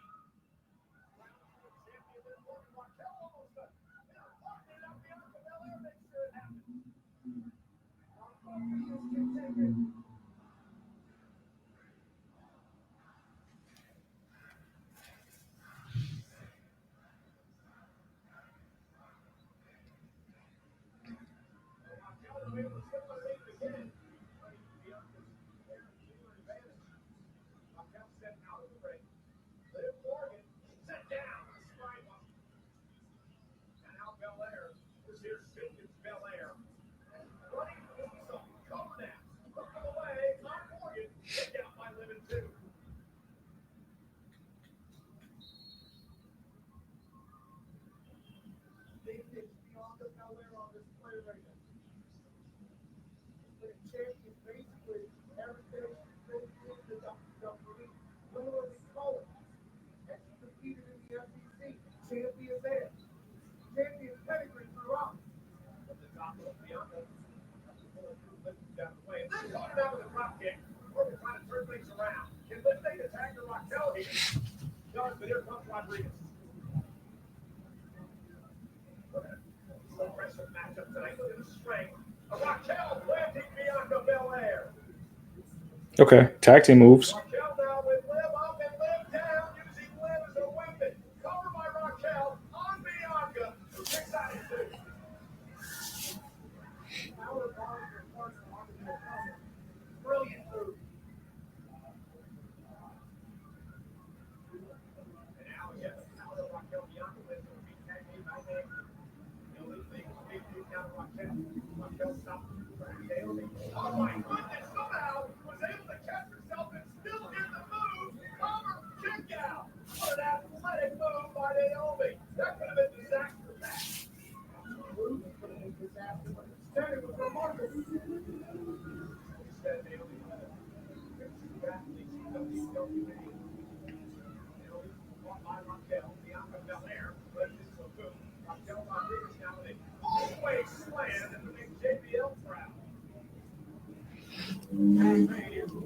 Okay, tag team moves.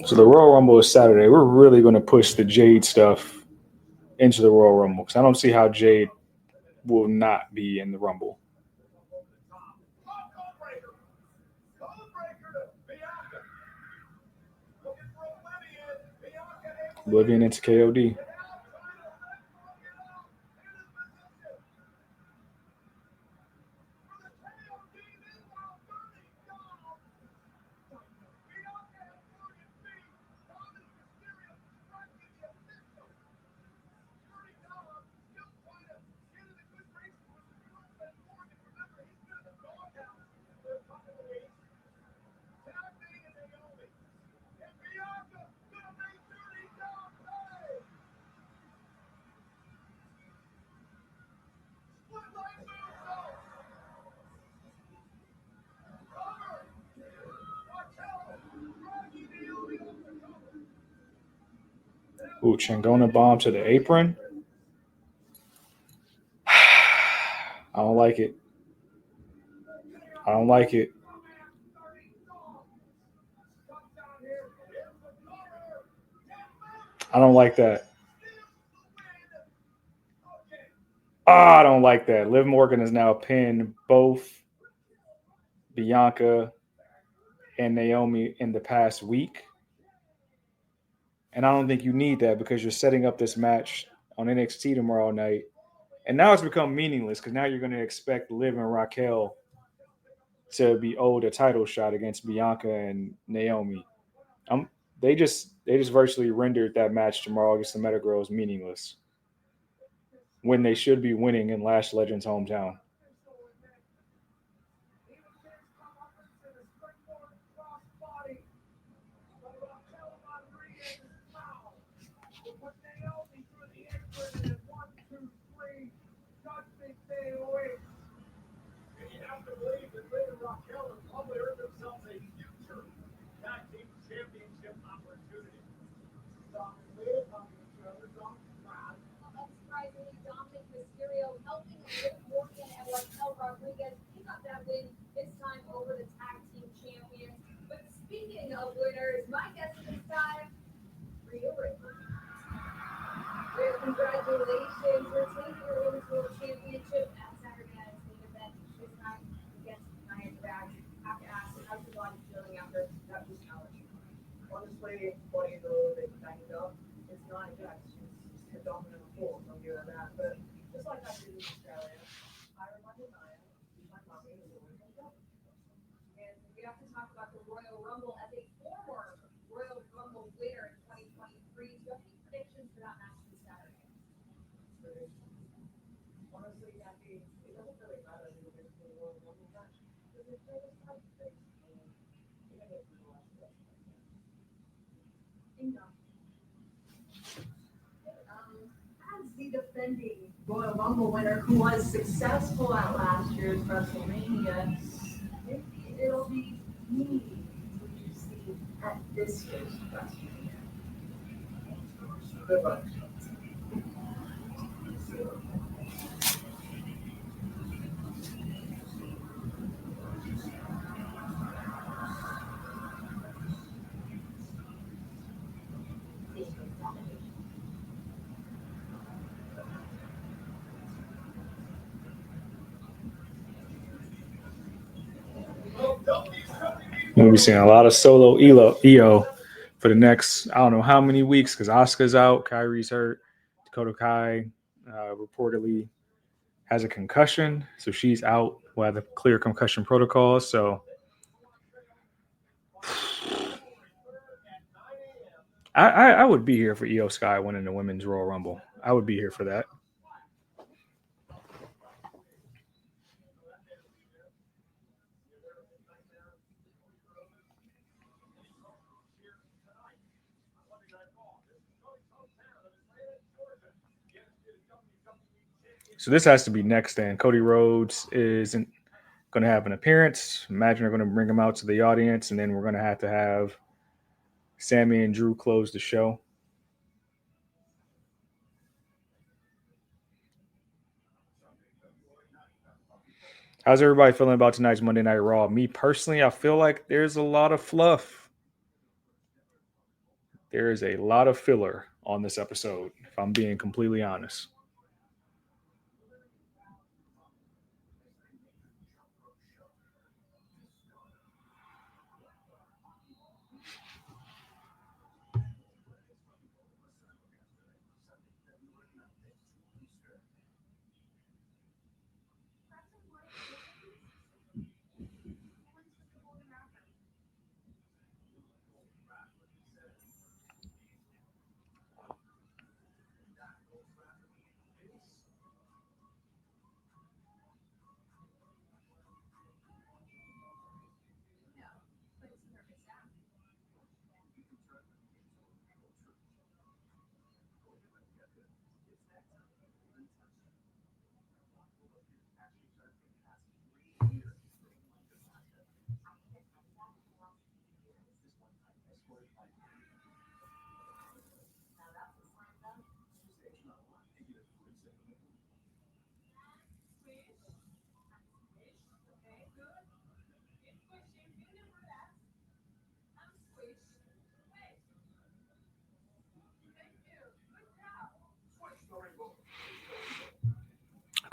So the Royal Rumble is Saturday. We're really going to push the Jade stuff into the Royal Rumble because I don't see how Jade will not be in the Rumble. Oblivion into KOD. Ooh, Chingona bomb to the apron. I don't like it. I don't like it. I don't like that. I don't like that. Liv Morgan has now pinned both Bianca and Naomi in the past week. And I don't think you need that because you're setting up this match on NXT tomorrow night. And now it's become meaningless because now you're going to expect Liv and Raquel to be owed a title shot against Bianca and Naomi. They just virtually rendered that match tomorrow against the Metagirls meaningless when they should be winning in Lash Legend's hometown. Unsurprisingly, Dominic Mysterio helping Liv Morgan and Raquel Rodriguez pick up that win, this time over the tag team champions. But speaking of winners, my guest this time, Rhea Ripley. Rhea, congratulations. You're taking your Women's World Championship at Saturday Night's main event. This time against Nia Jax. I have to ask, how's your body feeling after that was challenge? Honestly, funny though they banged up. It's not Jax. She's a dominant force. I'll give her that. But just like I did in Australia, I reminded Nia, my mommy was always my job. And we have to talk about the Royal Rumble as a former Royal Rumble winner in 2023. Do you have any predictions for that match this Saturday? Honestly, Kathy, it doesn't really matter who wins the Royal Rumble match because it's just how it takes. You're gonna get through the last step. As the defending Royal Rumble winner who was successful at last year's WrestleMania, maybe it'll be me who you see at this year's WrestleMania. Good luck. We'll be seeing a lot of solo EO for the next, I don't know how many weeks because Asuka's out, Kyrie's hurt, Dakota Kai reportedly has a concussion, so she's out. We'll have the clear concussion protocol. So I would be here for EO Sky winning the Women's Royal Rumble. I would be here for that. So this has to be next then. Cody Rhodes isn't going to have an appearance. Imagine they're going to bring him out to the audience, and then we're going to have Sammy and Drew close the show. How's everybody feeling about tonight's Monday Night Raw? Me personally, I feel like there's a lot of fluff. There is a lot of filler on this episode, if I'm being completely honest.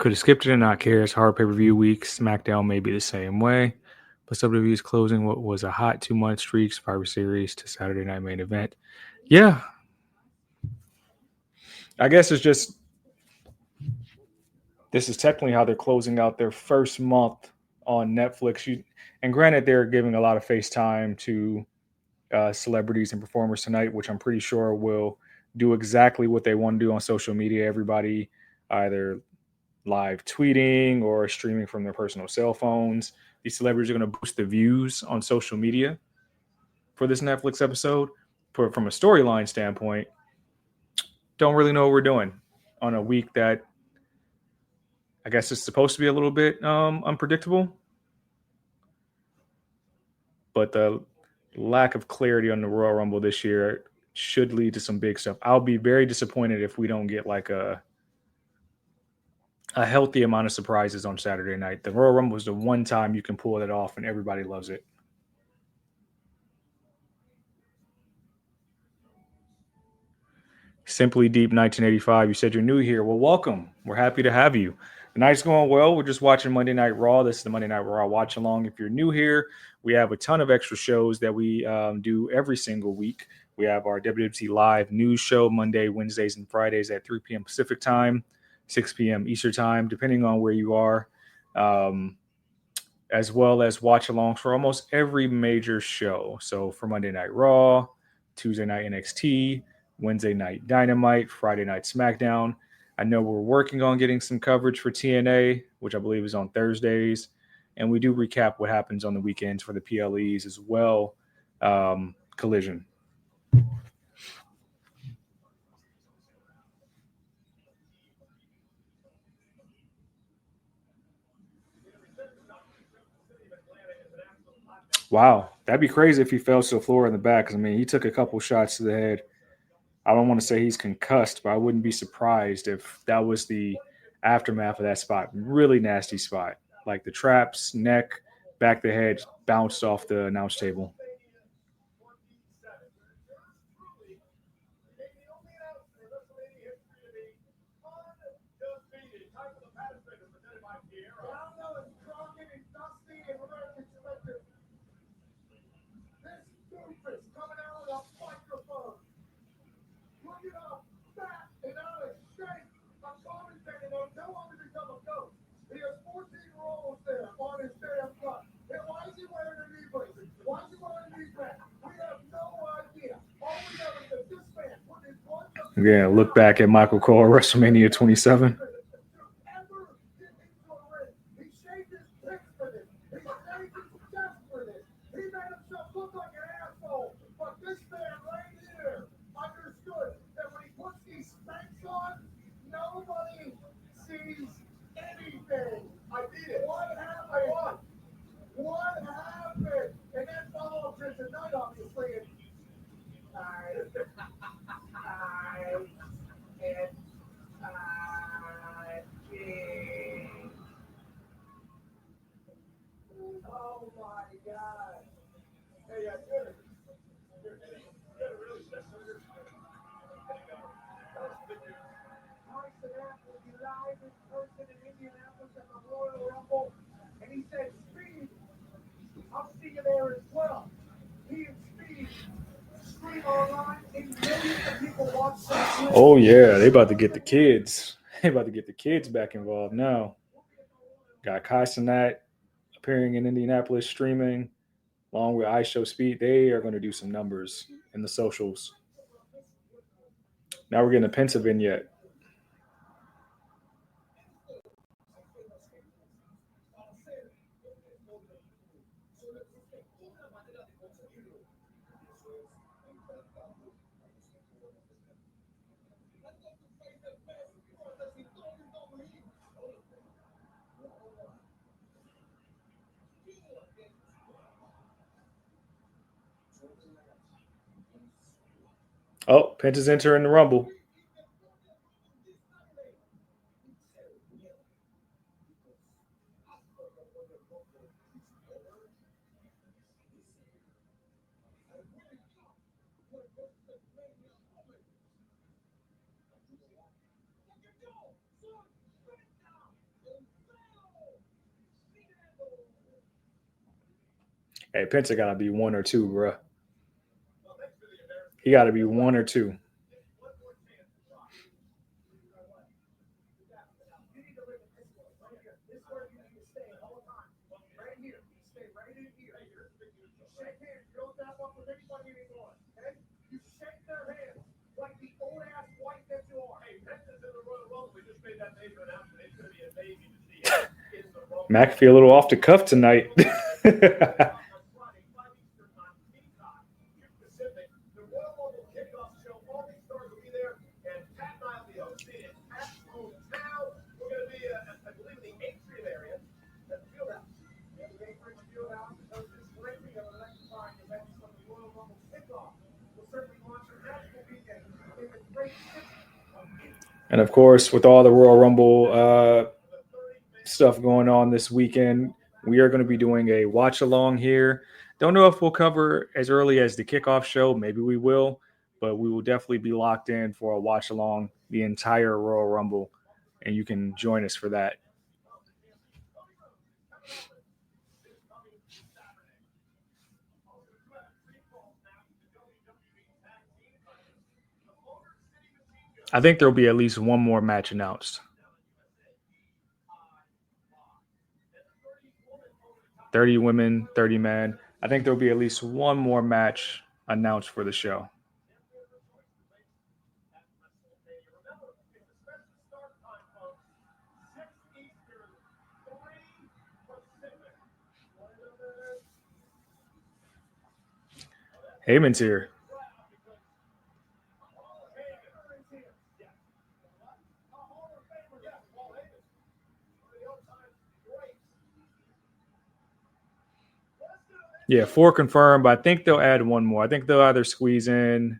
Could have skipped it and not care. It's hard pay-per-view week. SmackDown may be the same way. Plus WWE is closing what was a hot 2-month streak, Survivor Series to Saturday Night Main Event. Yeah. I guess it's just this is technically how they're closing out their first month on Netflix. And granted, they're giving a lot of face time to celebrities and performers tonight, which I'm pretty sure will do exactly what they want to do on social media. Everybody either live tweeting or streaming from their personal cell phones. These celebrities are going to boost the views on social media for this Netflix episode. From a storyline standpoint, don't really know what we're doing on a week that I guess it's supposed to be a little bit unpredictable. But the lack of clarity on the Royal Rumble this year should lead to some big stuff. I'll be very disappointed if we don't get like a healthy amount of surprises on Saturday night. The Royal Rumble is the one time you can pull it off and everybody loves it. Simply Deep 1985. You said you're new here. Well, welcome. We're happy to have you. The night's going well. We're just watching Monday Night Raw. This is the Monday Night Raw watch along. If you're new here, we have a ton of extra shows that we do every single week. We have our WWT Live news show Monday, Wednesdays, and Fridays at 3 p.m. Pacific time, 6 p.m. Eastern time, depending on where you are, as well as watch alongs for almost every major show. So for Monday Night Raw, Tuesday night NXT, Wednesday night Dynamite, Friday night SmackDown. I know we're working on getting some coverage for TNA, which I believe is on Thursdays. And we do recap what happens on the weekends for the PLEs as well. Collision. Wow, that'd be crazy if he fell to the floor in the back. 'Cause, I mean, he took a couple shots to the head. I don't want to say he's concussed, but I wouldn't be surprised if that was the aftermath of that spot. Really nasty spot. Like the traps, neck, back of the head bounced off the announce table. Again, look back at Michael Cole at WrestleMania 27. Oh yeah, they about to get the kids. They about to get the kids back involved now. Got Kai Cenat appearing in Indianapolis streaming, along with iShowSpeed. They are going to do some numbers in the socials. Now we're getting a Penta vignette. Oh, Penta's entering the Rumble. Hey, Penta got to be 1 or 2, bro. He got to be 1 or 2. McAfee a little off the cuff tonight. And of course, with all the Royal Rumble stuff going on this weekend, we are going to be doing a watch along here. Don't know if we'll cover as early as the kickoff show. Maybe we will, but we will definitely be locked in for a watch along the entire Royal Rumble, and you can join us for that. I think there'll be at least one more match announced. 30 women, 30 men. I think there'll be at least one more match announced for the show. Heyman's here. Yeah, 4 confirmed, but I think they'll add one more. I think they'll either squeeze in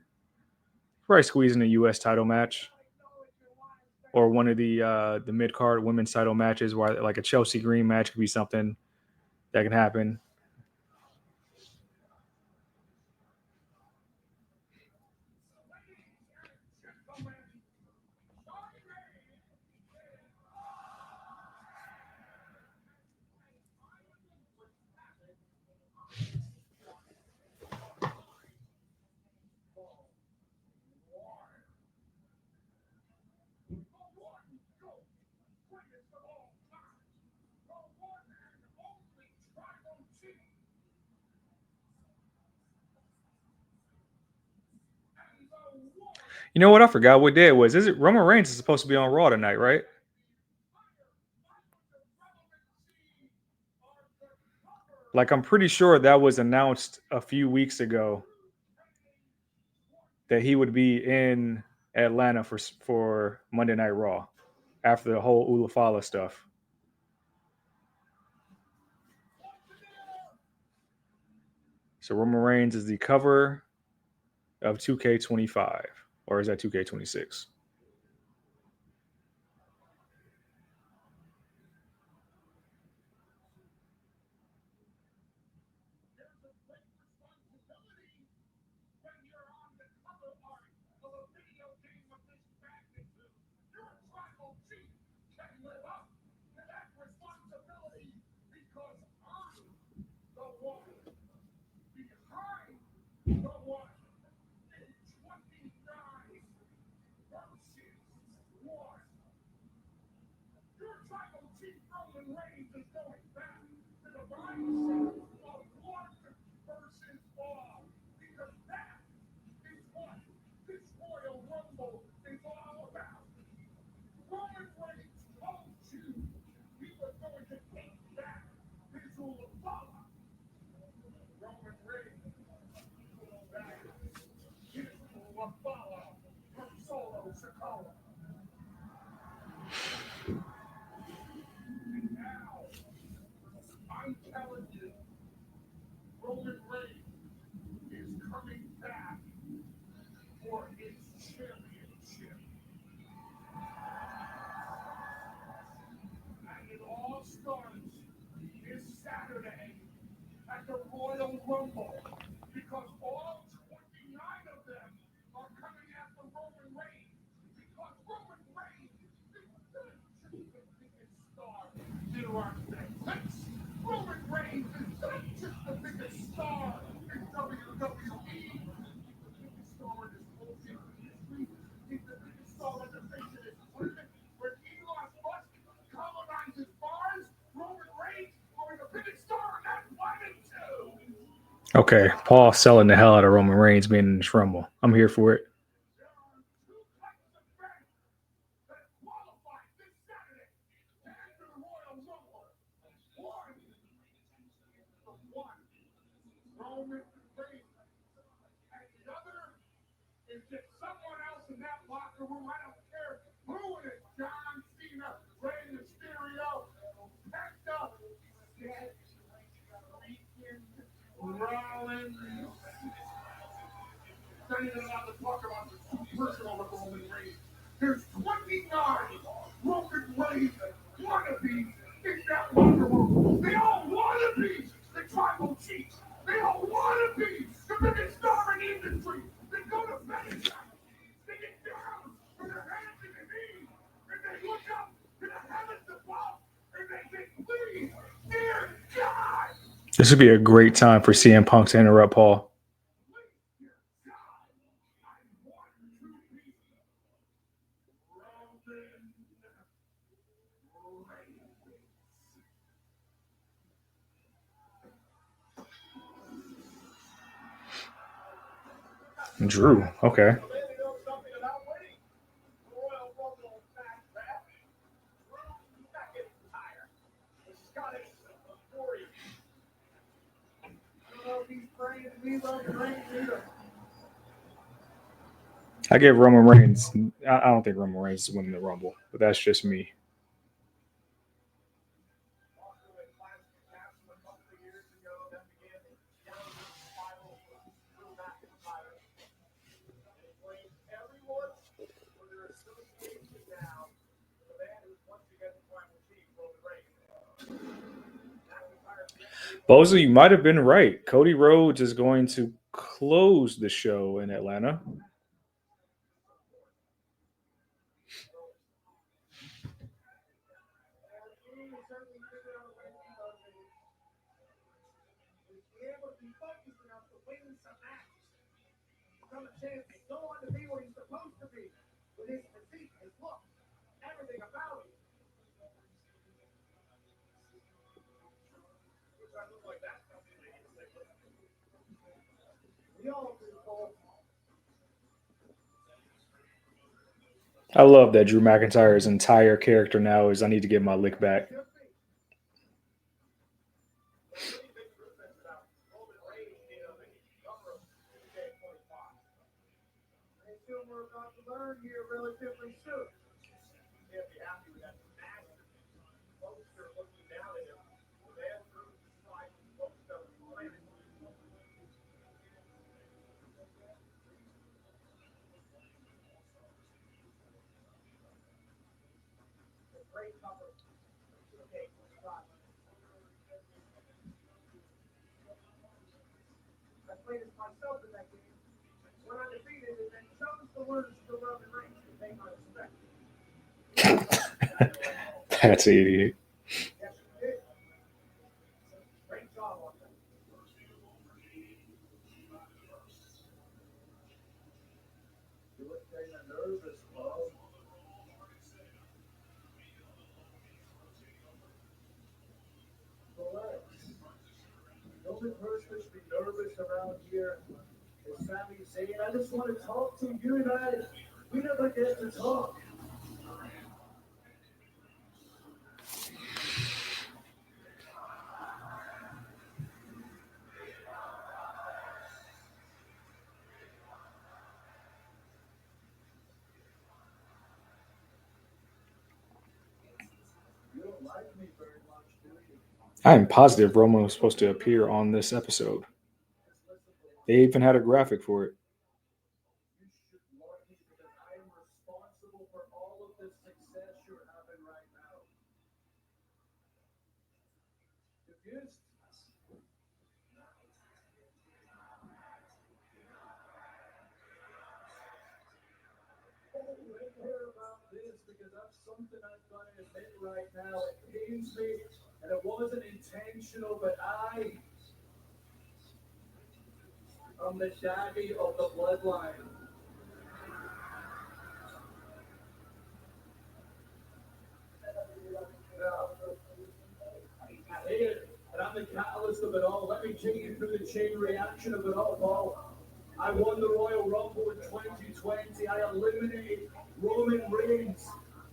a U.S. title match or one of the mid-card women's title matches, where like a Chelsea Green match could be something that can happen. You know what? I forgot what day it was. Is it Roman Reigns is supposed to be on Raw tonight, right? Like, I'm pretty sure that was announced a few weeks ago that he would be in Atlanta for Monday Night Raw after the whole Ulafala stuff. So Roman Reigns is the cover of 2K25, or is that 2K26? Okay, Paul selling the hell out of Roman Reigns being in this Rumble. I'm here for it. There's 29 Roman Reigns wannabes in that locker room. They all want to be the tribal chief. They all want to be the biggest star in the industry. They go to bed, they get down with their hands in their knees, and they look up to the heavens above, and they say, please, dear God. This would be a great time for CM Punk to interrupt Paul. Drew, okay. I give Roman Reigns. I don't think Roman Reigns is winning the Rumble, but that's just me. Bozo, you might have been right. Cody Rhodes is going to close the show in Atlanta. I love that Drew McIntyre's entire character now is I need to get my lick back. That's an idiot. The only person that should be nervous around here is Sami Zayn. I just want to talk to you and we never get to talk. You don't like me very much, do you? I am positive Roman was supposed to appear on this episode. They even had a graphic for it. You should love me because I am responsible for all of the success you're having right now. Confused? I care about this because that's something I've got to admit right now. It pains me, and it wasn't intentional, but I'm the daddy of the bloodline. I hate it, and I'm the catalyst of it all. Let me take you through the chain reaction of it all, Paul. I won the Royal Rumble in 2020. I eliminated Roman Reigns.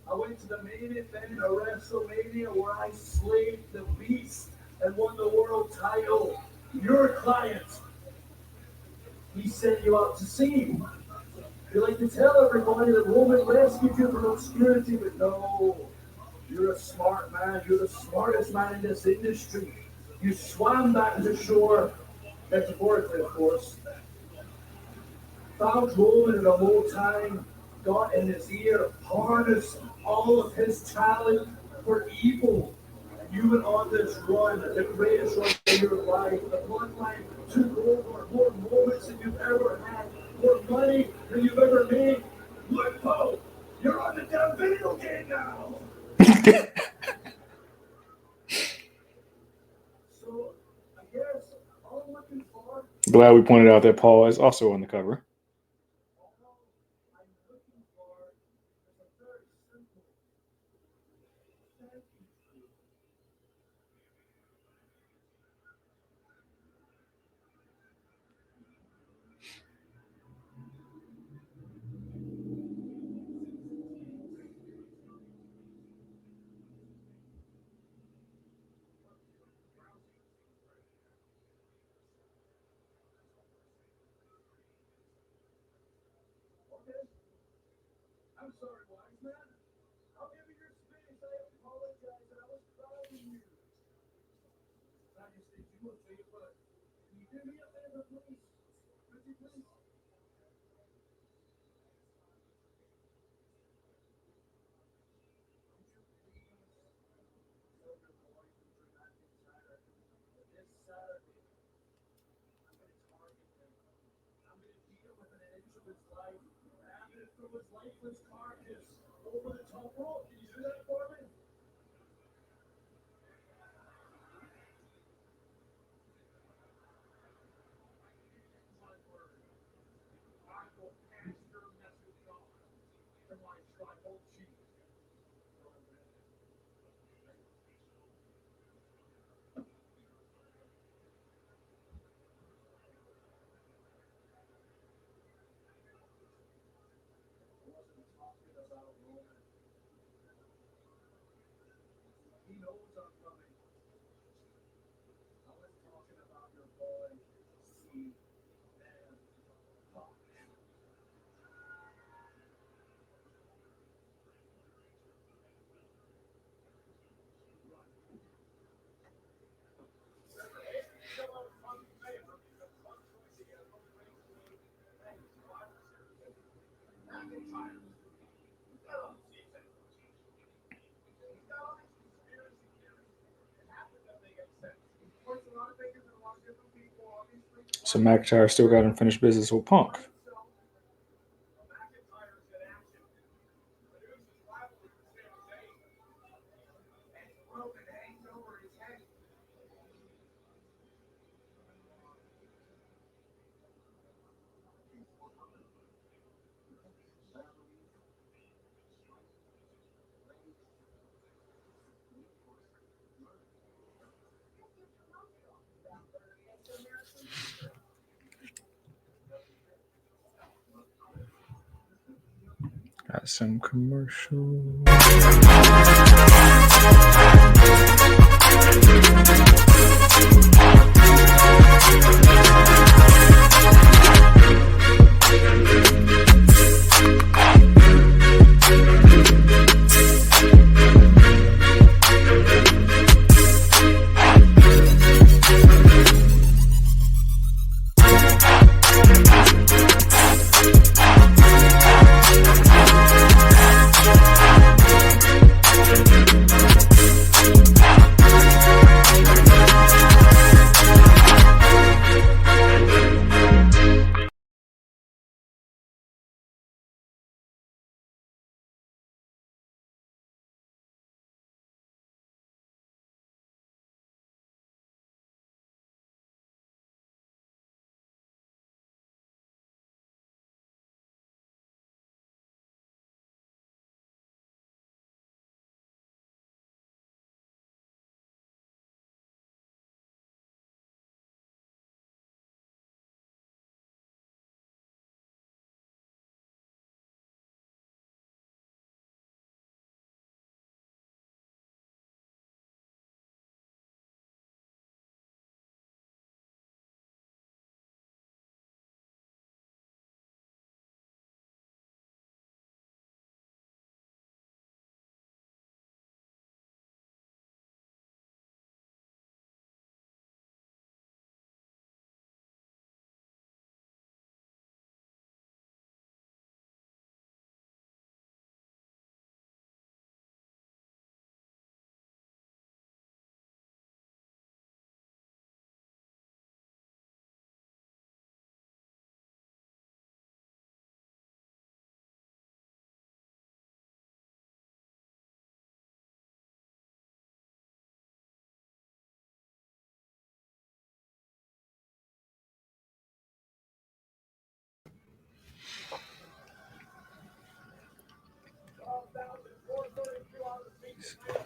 I went to the main event of WrestleMania where I slayed the Beast and won the world title. Your client, he sent you out to see. You like to tell everybody that Roman rescued you from obscurity, but no. You're a smart man. You're the smartest man in this industry. You swam back to shore, metaphorically, of course. Found Roman in a low time, got in his ear, harnessed all of his talent for evil. And you went on this run, the greatest run of your life. The bloodline took over, more moments than you've ever had, more money than you've ever made. Look, Poe, you're on the damn video game now. So, I guess all I'm looking for. Glad we pointed out that Paul is also on the cover. I'm sorry, wise man. I'll give you your space. I apologize. I was proud of you. I just did you a favor. Can you do me a favor, please? Would you please? This Saturday, I'm going to target him. I'm going to deal with an inch of his life. I'm going to throw his lifeless carcass over the top rope. Can you do that for me? My word. I will pass your message on to my tribal chief. He knows I'm coming. I was talking about your boy, C. Man Punk. So McIntyre still got unfinished business with Punk. Got some commercial.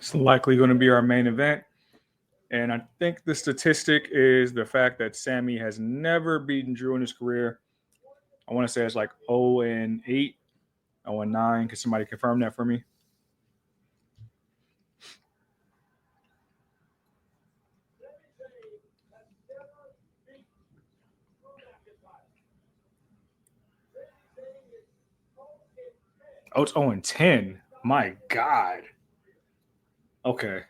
It's likely going to be our main event. And I think the statistic is the fact that Sammy has never beaten Drew in his career. I want to say it's like 0-8, 0-9. Can somebody confirm that for me? Oh, it's 0-10. My God. Okay.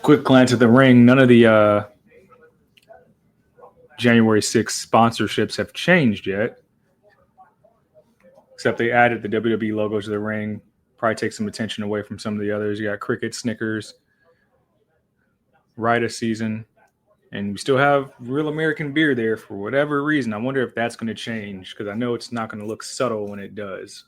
Quick glance at the ring. None of the January 6th sponsorships have changed yet. Except they added the WWE logo to the ring. Probably take some attention away from some of the others. You got Cricket, Snickers, Rite of Season. And we still have Real American Beer there for whatever reason. I wonder if that's going to change because I know it's not going to look subtle when it does.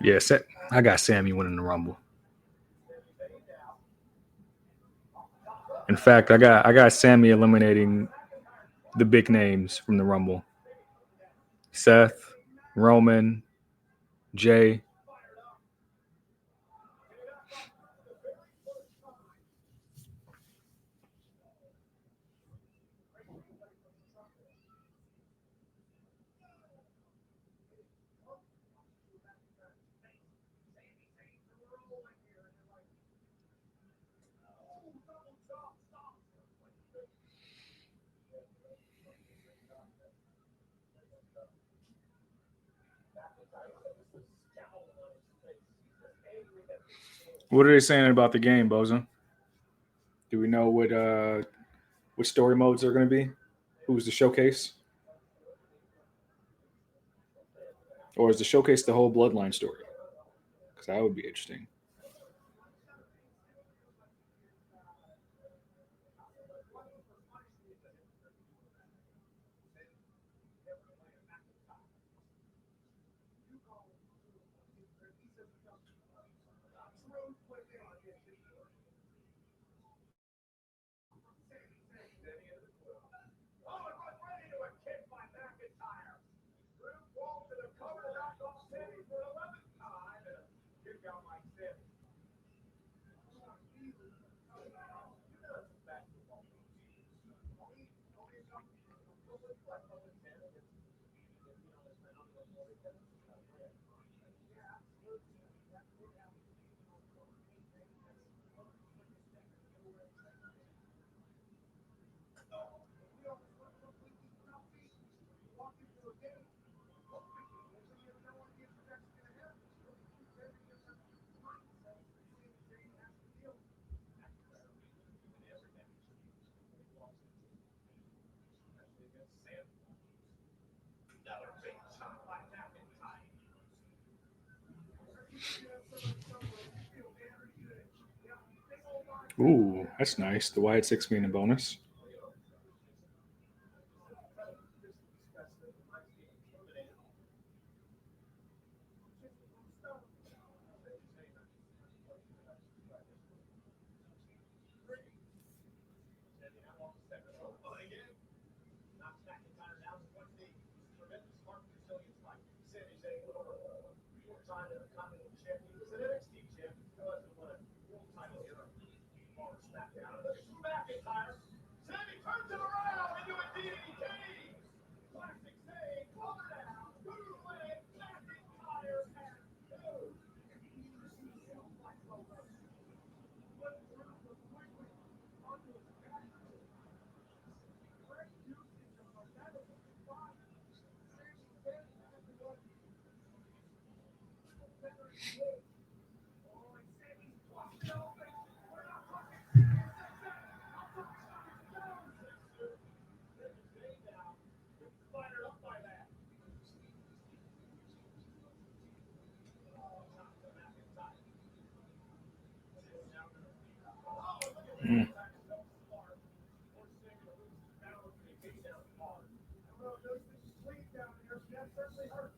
Yes, I got Sammy winning the Rumble. In fact, I got Sammy eliminating the big names from the Rumble. Seth, Roman, Jay. What are they saying about the game, Boza? Do we know what story modes are going to be? Who's the showcase? Or is the showcase the whole Bloodline story? Because that would be interesting. Ooh, that's nice. The Wyatt 6 being a bonus. Intercontinental Champion. He was an NXT champion. He wasn't won a world title here on SmackDown. Look at Drew McIntyre. Sammy turns it around into a DDT. Classic save. Cover down. Good leg. McIntyre and two. But Drew was quickly onto his back. Great usage of a medical spot. Sammy then had to go. Oh, and Sammy's busted open. We're not talking. I'm talking about his nose. There's his name now. Fired up by that. Oh, not the McIntyre. Oh, look at Mm. that. So smart. Poor Sammy to lose his balance and he came down hard. I don't know, there's this sleep down there. That certainly hurts.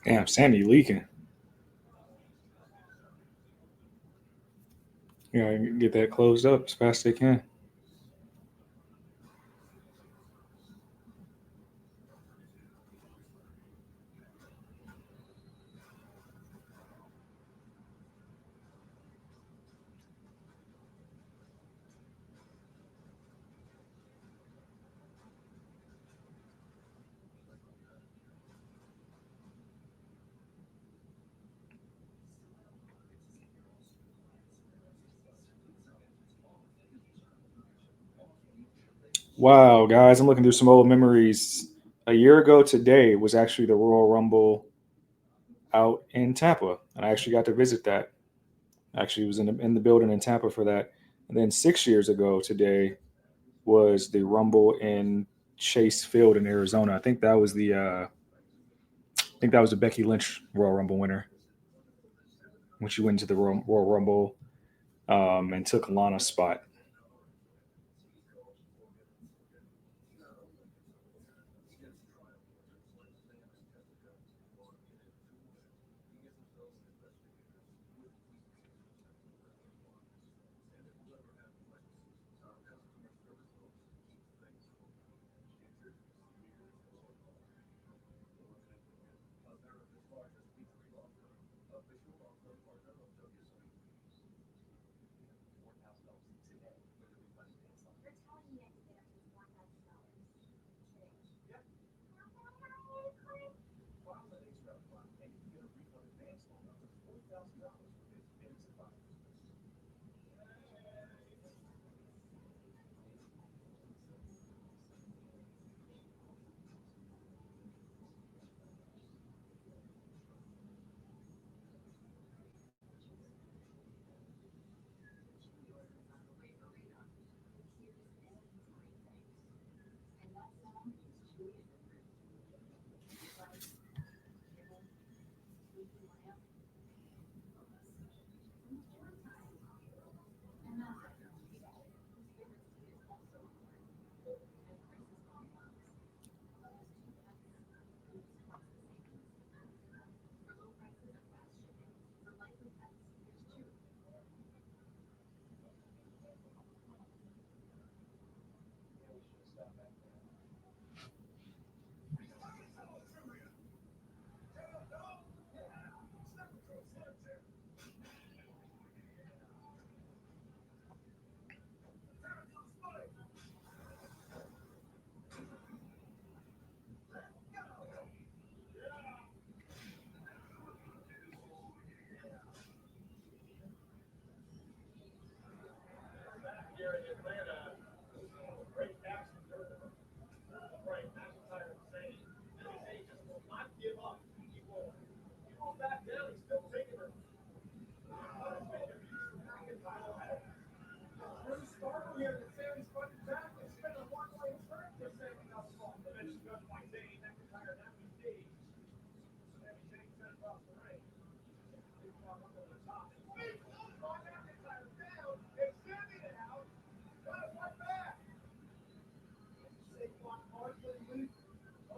Damn, Sammy leaking. Yeah, get that closed up as fast as they can. Wow, guys, I'm looking through some old memories. A year ago today was actually the Royal Rumble out in Tampa, and I actually got to visit that. Actually, was in the building in Tampa for that. And then 6 years ago today was the Rumble in Chase Field in Arizona. I think that was the Becky Lynch Royal Rumble winner when she went into the Royal Rumble and took Lana's spot.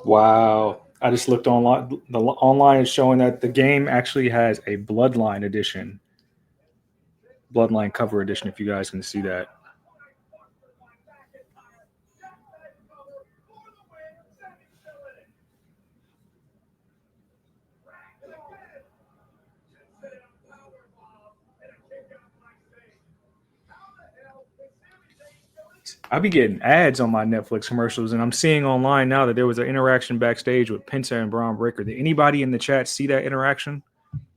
Wow. I just looked online. The online is showing that the game actually has a Bloodline edition, Bloodline cover edition. If you guys can see that. I be getting ads on my Netflix commercials, and I'm seeing online now that there was an interaction backstage with Penta and Braun Breaker. Did anybody in the chat see that interaction?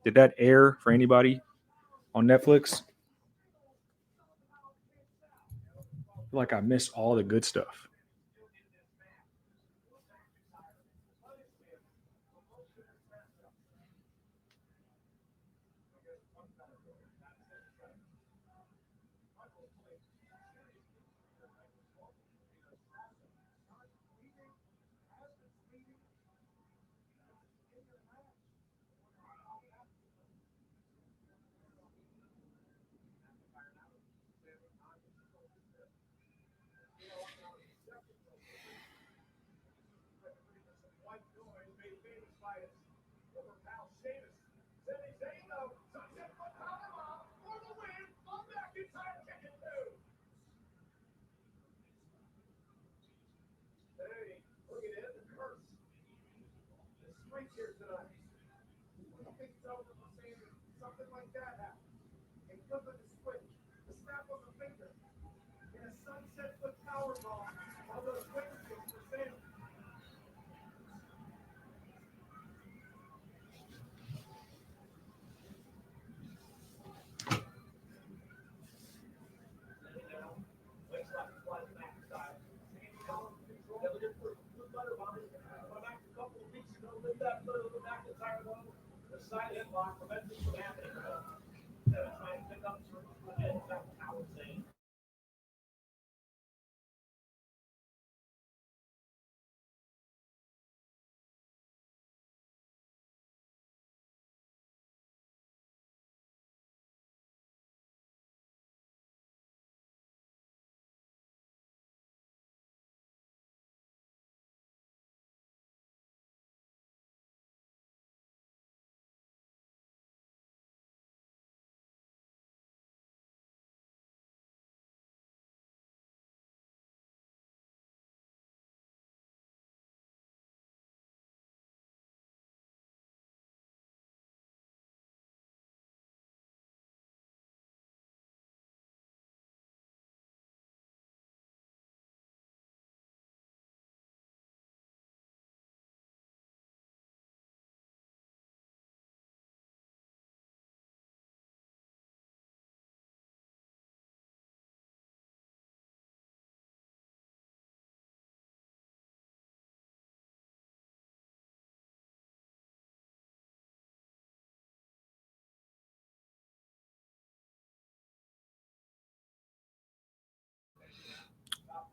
Did that air for anybody on Netflix? I feel like I missed all the good stuff.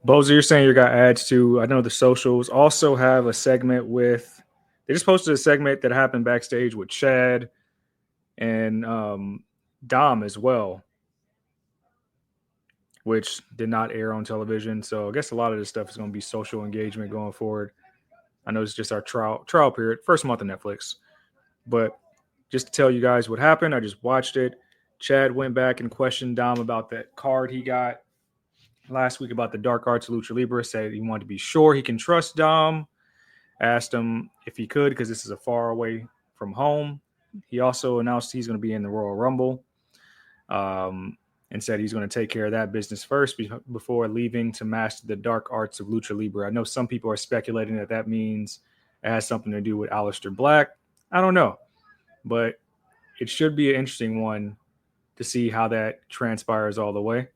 Boza, you're saying you got ads too. I know the socials also have a segment with. They just posted a segment that happened backstage with Chad and Dom as well, which did not air on television. So I guess a lot of this stuff is going to be social engagement going forward. I know it's just our trial period, first month of Netflix. But just to tell you guys what happened, I just watched it. Chad went back and questioned Dom about that card he got last week about the Dark Arts of Lucha Libre. Said he wanted to be sure he can trust Dom. Asked him if he could because this is a far away from home. He also announced he's going to be in the Royal Rumble and said he's going to take care of that business first before leaving to master the Dark Arts of Lucha Libre. I know some people are speculating that that means it has something to do with Aleister Black. I don't know, but it should be an interesting one to see how that transpires all the way.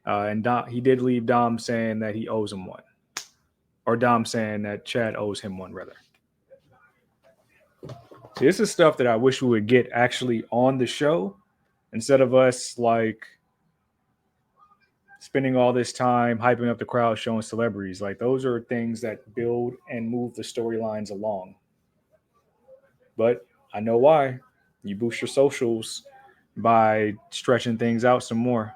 And he did leave Dom saying that he owes him one. Or Dom saying that Chad owes him one, rather. See, this is stuff that I wish we would get actually on the show instead of us like spending all this time hyping up the crowd, showing celebrities. Like those are things that build and move the storylines along. But I know why. You boost your socials, by stretching things out some more.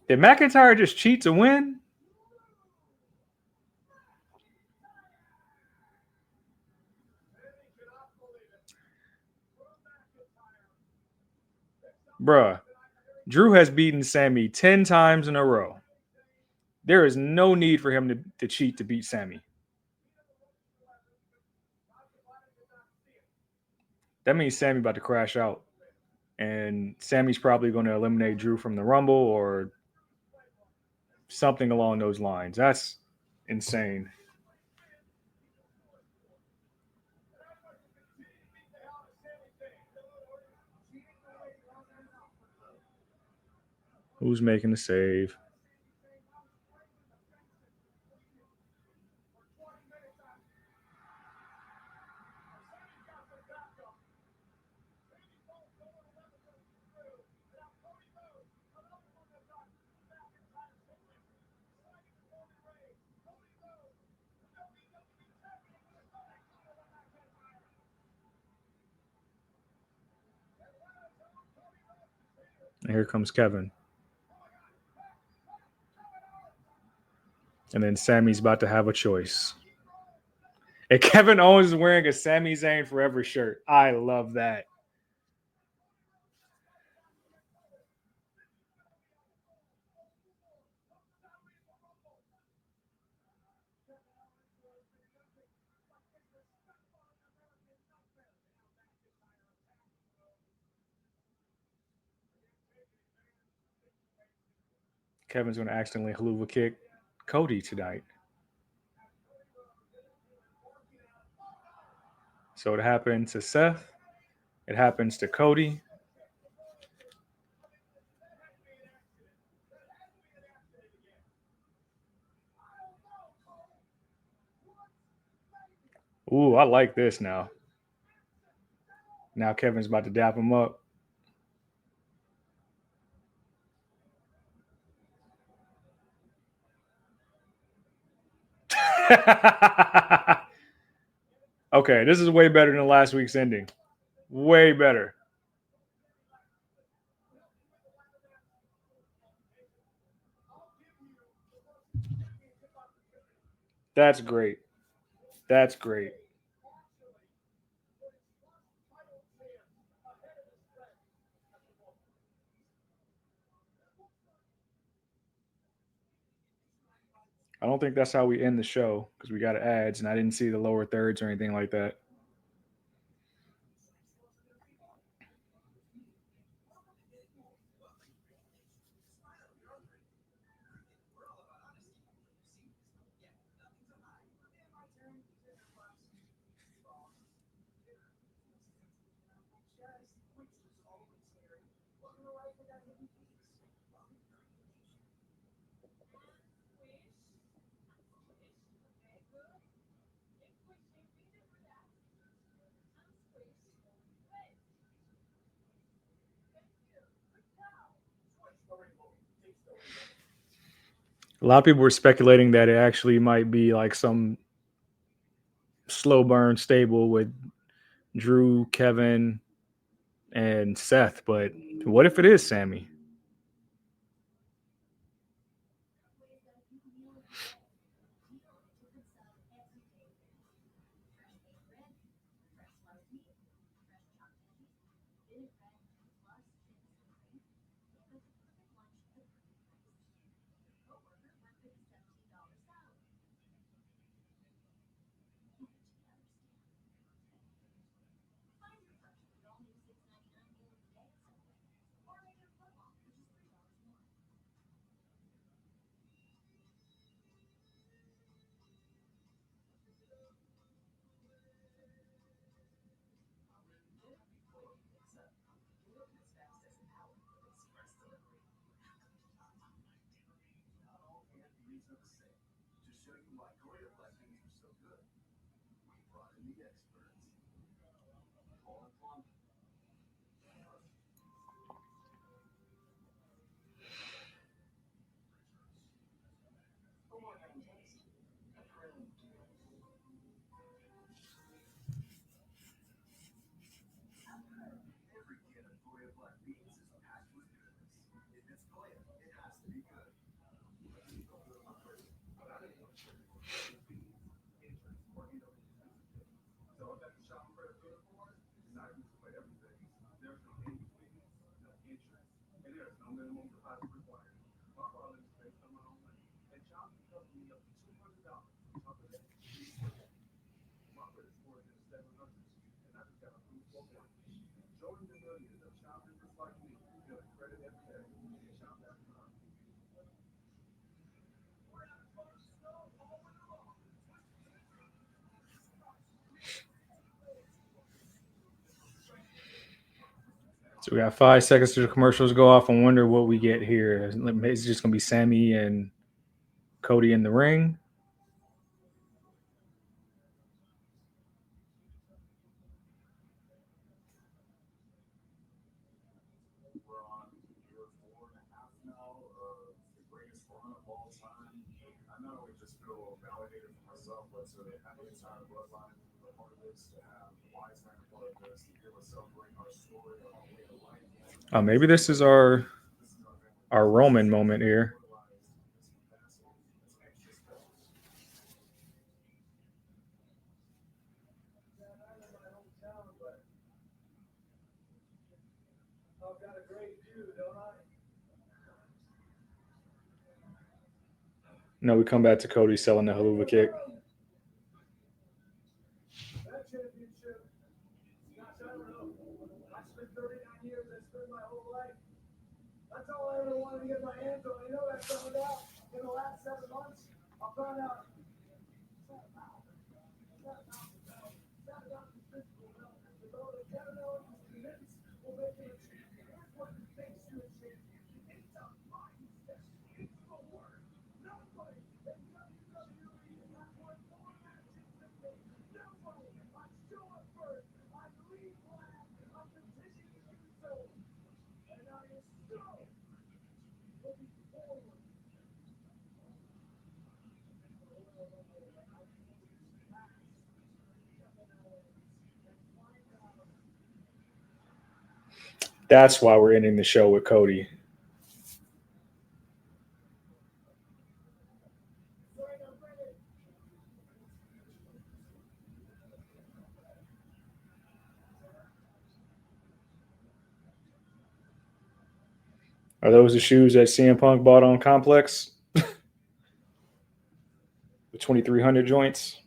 Did McIntyre just cheat to win? Bruh, Drew has beaten Sammy 10 times in a row. There is no need for him to cheat to beat Sammy. That means Sammy about to crash out. And Sammy's probably going to eliminate Drew from the Rumble or something along those lines. That's insane. Who's making the save? And here comes Kevin. And then Sammy's about to have a choice. And Kevin Owens is wearing a Sami Zayn Forever shirt. I love that. Kevin's going to accidentally haluva kick Cody tonight. So it happened to Seth. It happens to Cody. Ooh, I like this now. Now Kevin's about to dap him up. Okay, this is way better than last week's ending. Way better. That's great. That's great. I don't think that's how we end the show because we got ads and I didn't see the lower thirds or anything like that. A lot of people were speculating that it actually might be like some slow burn stable with Drew, Kevin, and Seth. But what if it is Sammy? So we got 5 seconds to the commercials go off and wonder what we get here. It's just gonna be Sammy and Cody in the ring. We're on year 4.5 now of the greatest run of all time. I not only just feel validated for myself, but to have the entire bloodline a part of this, to have the Wise Man a part of this, to hear us celebrate our story, our way of life. Maybe this is our Roman moment here. I've got a great view, don't I? No, we come back to Cody selling the haluva kick. That championship, gosh, I don't know. I spent 39 years, I spent my whole life. That's all I ever wanted to get my hands on. You know that found out in the last 7 months. I found out. It's not about the physical health. It's about the catamount is convinced will make it a champion. That's what makes you a champion. It's a mindset. It's the word. Nobody in WWE has won more matches than me. Nobody. I show up first. I lead last. I'm petitioning to do so. And I am so looking forward. That's why we're ending the show with Cody. Are those the shoes that CM Punk bought on Complex? The 2300 joints?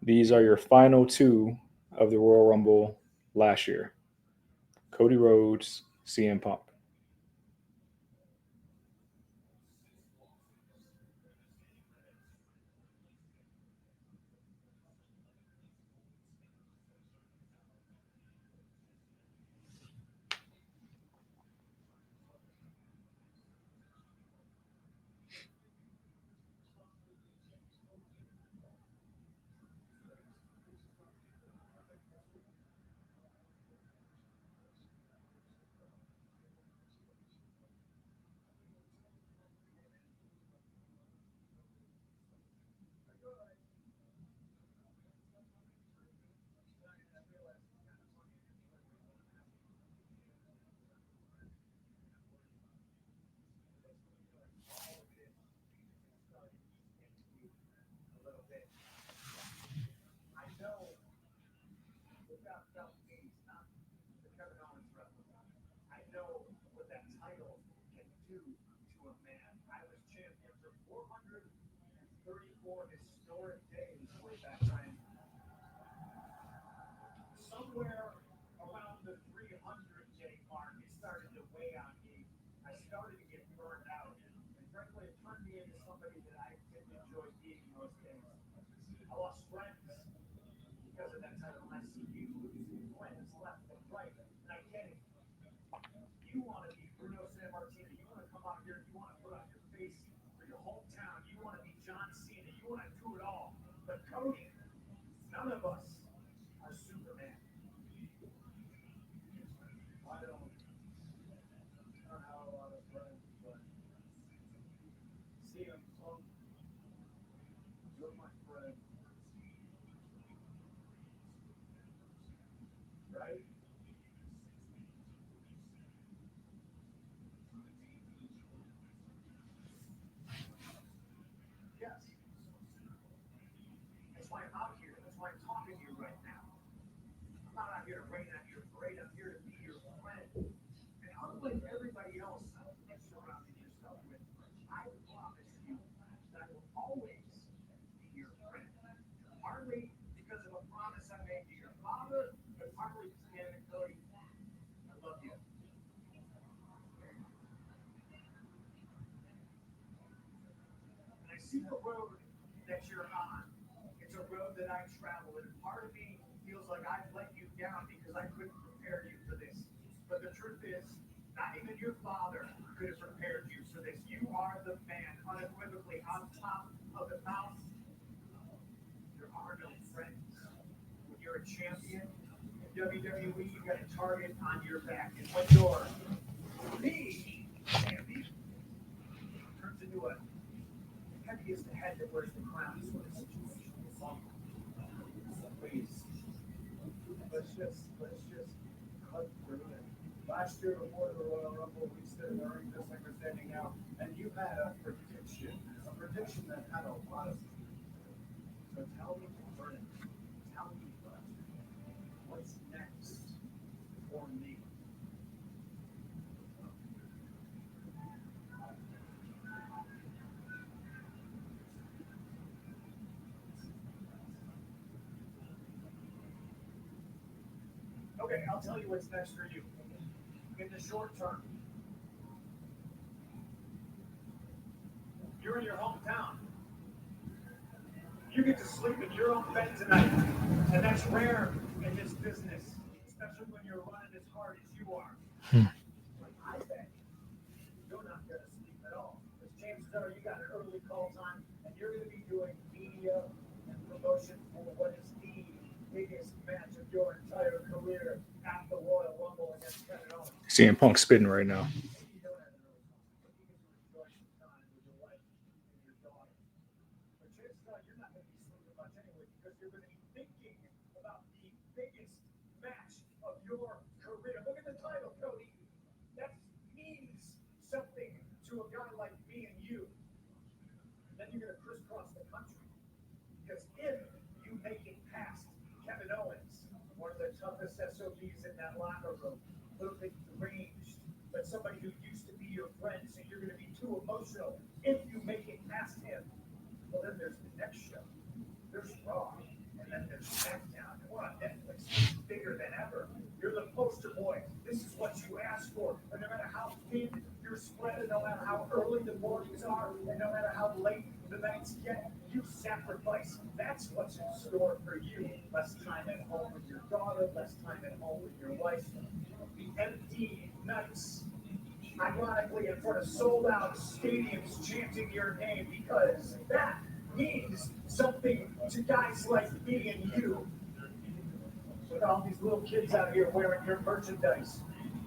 These are your final 2 of the Royal Rumble last year. Cody Rhodes, CM Punk. Historic days way back when. Somewhere around the 300-day mark, it started to weigh on me. I started to get burned out. And frankly, it turned me into somebody that I didn't enjoy being most days. I lost friends because of that title. I see you losing friends left and right. And I get it. You want to be Bruno Sammartino. You want to come out here. You want to put on your face for your hometown. You want to be John Cena. You want to do it all. But Cody, none of us are Superman. I don't have a lot of friends, but CM Punk, you're my friend. Right? Yes. That's why I'm out here. That's why I'm talking to you right now. I'm not out here to rain on your parade. I'm here to be your friend. And unlike everybody else you've surrounded yourself with, I promise you that I will always be your friend. Partly because of a promise I made to your father, but partly because of Cody. I love you. see the road that you're on. It's a road that I travel, and part of me feels like I've let you down because I couldn't prepare you for this. But the truth is, not even your father could have prepared you for this. You are the man, unequivocally on top of the mountain. There are no friends. When you're a champion in WWE, you got a target on your back. And when you're the champion, it turns into a heavy is the head that wears the crown sort of situation. Please, let's just cut through it. Last year before the Royal Rumble, we stood during this thing we're standing now, and you had a prediction that had a lot of. So tell me, Vernon, tell me what's next for me. Okay, I'll tell you what's next for you. In the short term, you're in your hometown. You get to sleep in your own bed tonight, and that's rare in this business, especially when you're running as hard as you are. But I bet you're not going to sleep at all. Because chances are you got an early call time, and you're going to be doing media and promotion for what is the biggest match of your entire career at the Royal Rumble against Kevin Owens. CM Punk spitting right now. You don't have an early call, but you get to enjoy some time with your wife and your daughter. But chances are you're not going to be sleeping much anyway because you're going to be thinking about the biggest match of your career. Look at the title, Cody. That means something to a guy like me and you. Then you're going to crisscross the country. Because if you make it past Kevin Owens, one of the toughest SOBs in that locker room, a little bit deranged, but somebody who used to be your friend, so you're going to be too emotional if you make it past him. Well, then there's the next show. There's Raw, and then there's SmackDown. And we're on Netflix, it's bigger than ever. You're the poster boy. This is what you asked for. And no matter how thin you're spread, and no matter how early the mornings are, and no matter how late the nights get, you sacrifice. That's what's in store for you. Less time at home with your daughter, less time at home with your wife. The empty nights, ironically, in front of sold-out stadiums chanting your name, because that means something to guys like me and you. With all these little kids out here wearing your merchandise,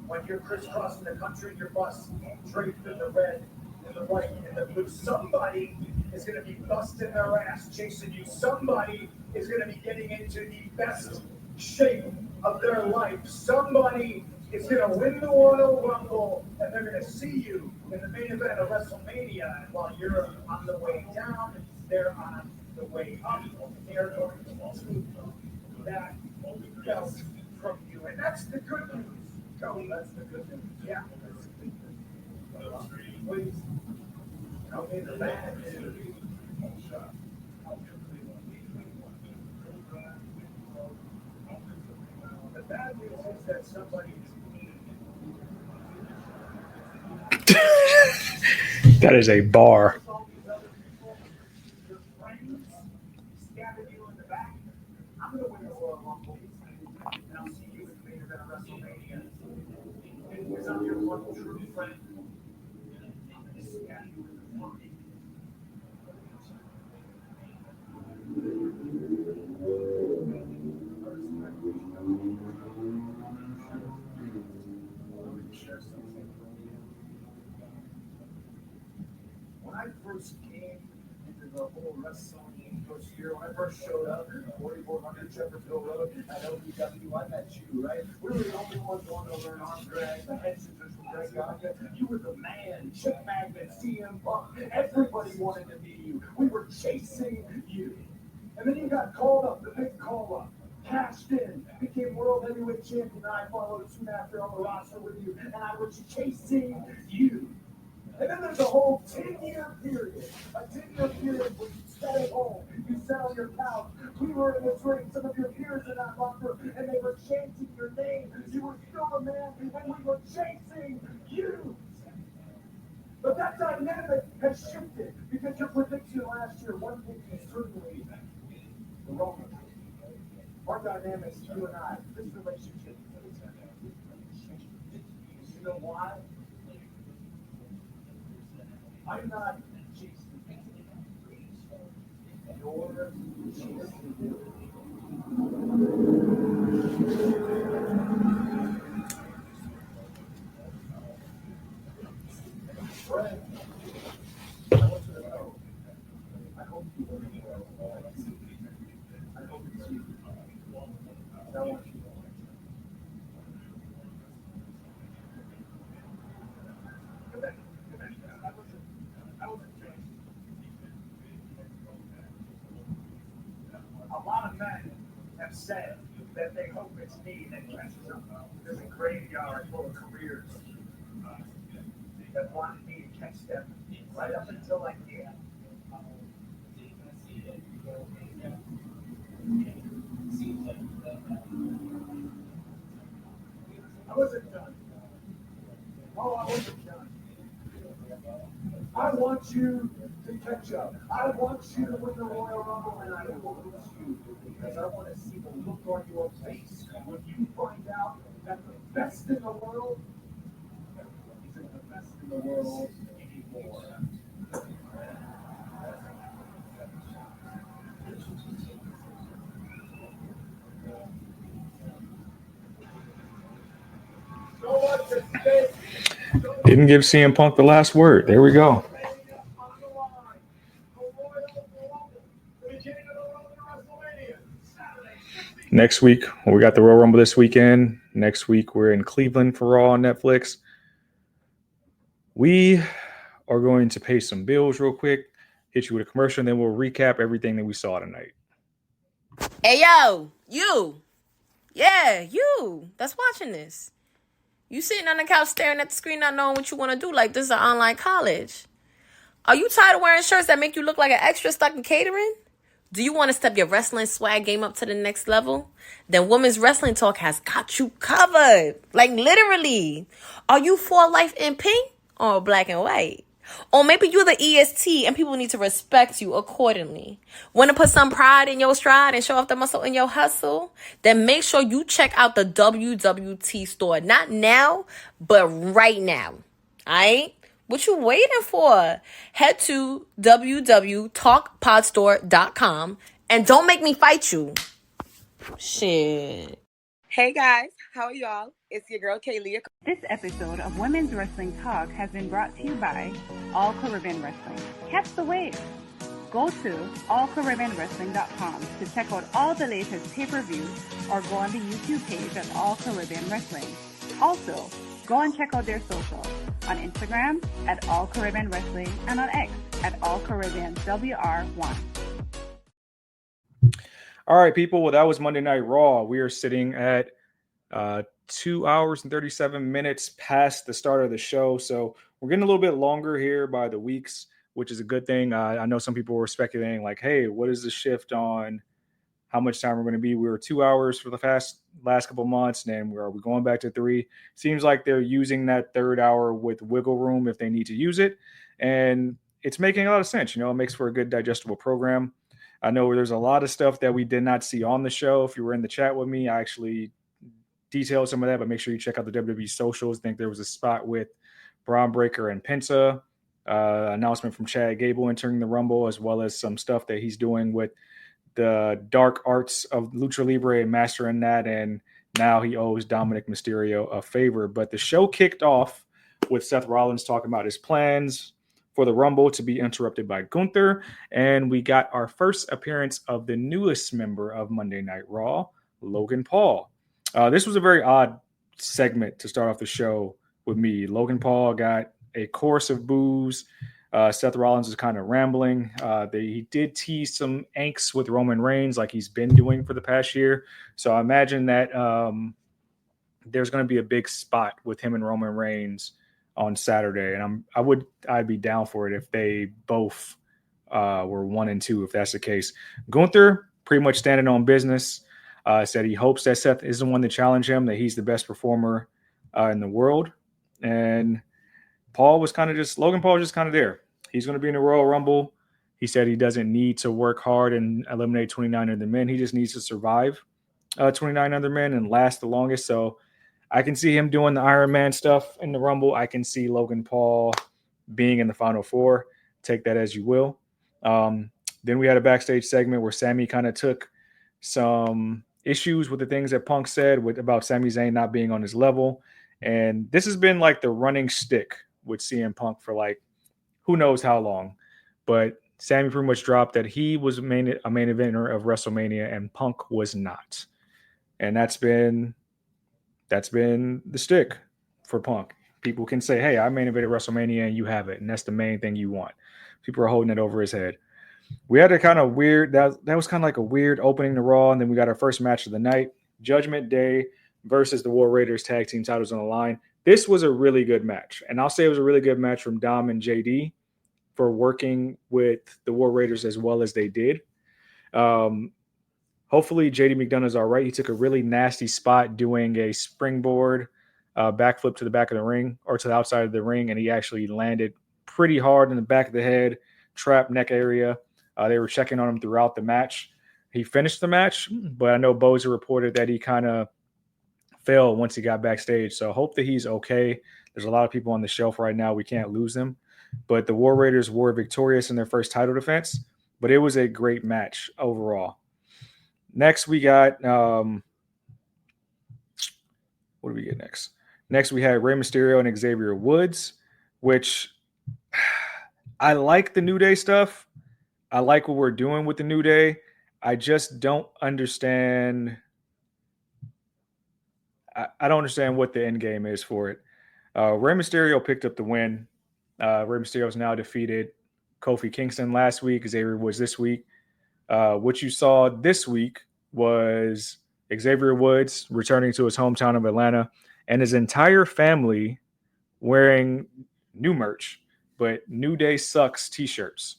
when you're crisscrossing the country in your bus, draped in the red, in the white, in the blue, somebody is going to be busting their ass chasing you. Somebody is going to be getting into the best shape of their life. Somebody is going to win the Royal Rumble, and they're going to see you in the main event of WrestleMania. And while you're on the way down, they're on the way up. They're going to see that belt from you. And that's the good news. Cody, that's the good news. Yeah. Please. Tell me the bad news. The bad news is that somebody is That is a bar. all these other people, your friends, stabbing you in the back. I'm going to win the Royal Rumble, and I'll see you in the main event of WrestleMania. And because I'm your one true friend, I'm going to stab you in the front. When I first came into the whole wrestling first year, when I first showed up, 4400 Shepherd Hill Road at OVW, I met you, right? We were the only ones going over an arm drag, the head scissors from Greg Gagnon. You were the man, Chip Magnet, CM Punk. Everybody wanted to be you. We were chasing you. And then you got called up, the big call up. Cashed in, became world heavyweight champion, and I followed soon after on the roster with you, and I was chasing you. And then there's a whole 10-year period, a 10-year period where you sat at home, you sat on your couch, we were in the ring, some of your peers in that locker, and they were chanting your name. You were still a man, and we were chasing you. But that dynamic has shifted because your prediction last year, one thing is certainly the wrong. Our dynamics, you and I, this relationship, you know why? I'm not chasing you're chasing. Fred, I want you to know, I hope you will be well. I hope it's you. I want you to know. A lot of men have said that they hope it's me that catches them. There's a graveyard full of careers that wanted me to catch them right up until I did. I wasn't done. Oh, I wasn't done. I want you to catch up. I want you to win the Royal Rumble, and I will lose you because I want to see the look on your face when you find out that the best in the world isn't the best in the world anymore. So much at stake. Didn't give CM Punk the last word. There we go. Next week, we got the Royal Rumble this weekend. Next week, we're in Cleveland for Raw on Netflix. We are going to pay some bills real quick, hit you with a commercial, and then we'll recap everything that we saw tonight. Hey, yo, you. Yeah, you that's watching this. You sitting on the couch staring at the screen not knowing what you want to do like this is an online college. Are you tired of wearing shirts that make you look like an extra stuck in catering? Do you want to step your wrestling swag game up to the next level? Then Women's Wrestling Talk has got you covered. Like literally. Are you for life in pink or black and white? Or maybe you're the EST and people need to respect you accordingly. Want to put some pride in your stride and show off the muscle in your hustle? Then make sure you check out the WWT store. Not now, but right now. Alright? What you waiting for? Head to www.talkpodstore.com and don't make me fight you. Shit. Hey guys, how are y'all? It's your girl Kaylee. This episode of Women's Wrestling Talk has been brought to you by All Caribbean Wrestling. Catch the wave. Go to allcaribbeanwrestling.com to check out all the latest pay-per-views or go on the YouTube page at All Caribbean Wrestling. Also, go and check out their socials on Instagram at All Caribbean Wrestling and on X at All Caribbean WR1. All right, people. Well, that was Monday Night Raw. We are sitting at 2 hours and 37 minutes past the start of the show. So we're getting a little bit longer here by the weeks, which is a good thing. I know some people were speculating like, hey, what is the shift on how much time we're going to be? We were 2 hours for the last couple months, and then are we going back to 3? Seems like they're using that third hour with wiggle room if they need to use it. And it's making a lot of sense. You know, it makes for a good digestible program. I know there's a lot of stuff that we did not see on the show. If you were in the chat with me, I actually detailed some of that, but make sure you check out the WWE socials. I think there was a spot with Braun Breaker and Penta, announcement from Chad Gable entering the Rumble, as well as some stuff that he's doing with the dark arts of Lucha Libre and mastering that. And now he owes Dominic Mysterio a favor. But the show kicked off with Seth Rollins talking about his plans for the Rumble to be interrupted by Gunther. And we got our first appearance of the newest member of Monday Night Raw, Logan Paul. This was a very odd segment to start off the show with me. Logan Paul got a course of booze. Seth Rollins is kind of rambling. He did tease some angst with Roman Reigns like he's been doing for the past year. So I imagine that there's going to be a big spot with him and Roman Reigns on Saturday. And I'd be down for it if they both were 1 and 2, if that's the case. Gunther pretty much standing on business. Said he hopes that Seth is the one to challenge him, that he's the best performer in the world. And Logan Paul was just kind of there. He's going to be in the Royal Rumble. He said he doesn't need to work hard and eliminate 29 other men. He just needs to survive 29 other men and last the longest. So I can see him doing the Iron Man stuff in the Rumble. I can see Logan Paul being in the Final Four. Take that as you will. Then we had a backstage segment where Sami kind of took some issues with the things that Punk said about Sami Zayn not being on his level. And this has been like the running stick with CM Punk for like who knows how long. But Sami pretty much dropped that he was a main eventer of WrestleMania and Punk was not. And that's been the stick for Punk. People can say, hey, I main evented WrestleMania and you have it. And that's the main thing you want. People are holding it over his head. We had a kind of weird, that was kind of like a weird opening to Raw. And then we got our first match of the night, Judgment Day versus the War Raiders tag team titles on the line. This was a really good match. And I'll say it was a really good match from Dom and JD for working with the War Raiders as well as they did. Hopefully JD McDonough's all right. He took a really nasty spot doing a springboard backflip to the back of the ring or to the outside of the ring. And he actually landed pretty hard in the back of the head, trap neck area. They were checking on him throughout the match. He finished the match, but I know Boza reported that he kind of fell once he got backstage. So I hope that he's okay. There's a lot of people on the shelf right now. We can't lose them. But the War Raiders were victorious in their first title defense, but it was a great match overall. Next, we got what do we get next? Next, we had Rey Mysterio and Xavier Woods, which I like the New Day stuff. I like what we're doing with the New Day. I just don't understand. I don't understand what the end game is for it. Rey Mysterio picked up the win. Rey Mysterio has now defeated Kofi Kingston last week. Xavier Woods this week. What you saw this week was Xavier Woods returning to his hometown of Atlanta and his entire family wearing new merch, but New Day Sucks t-shirts.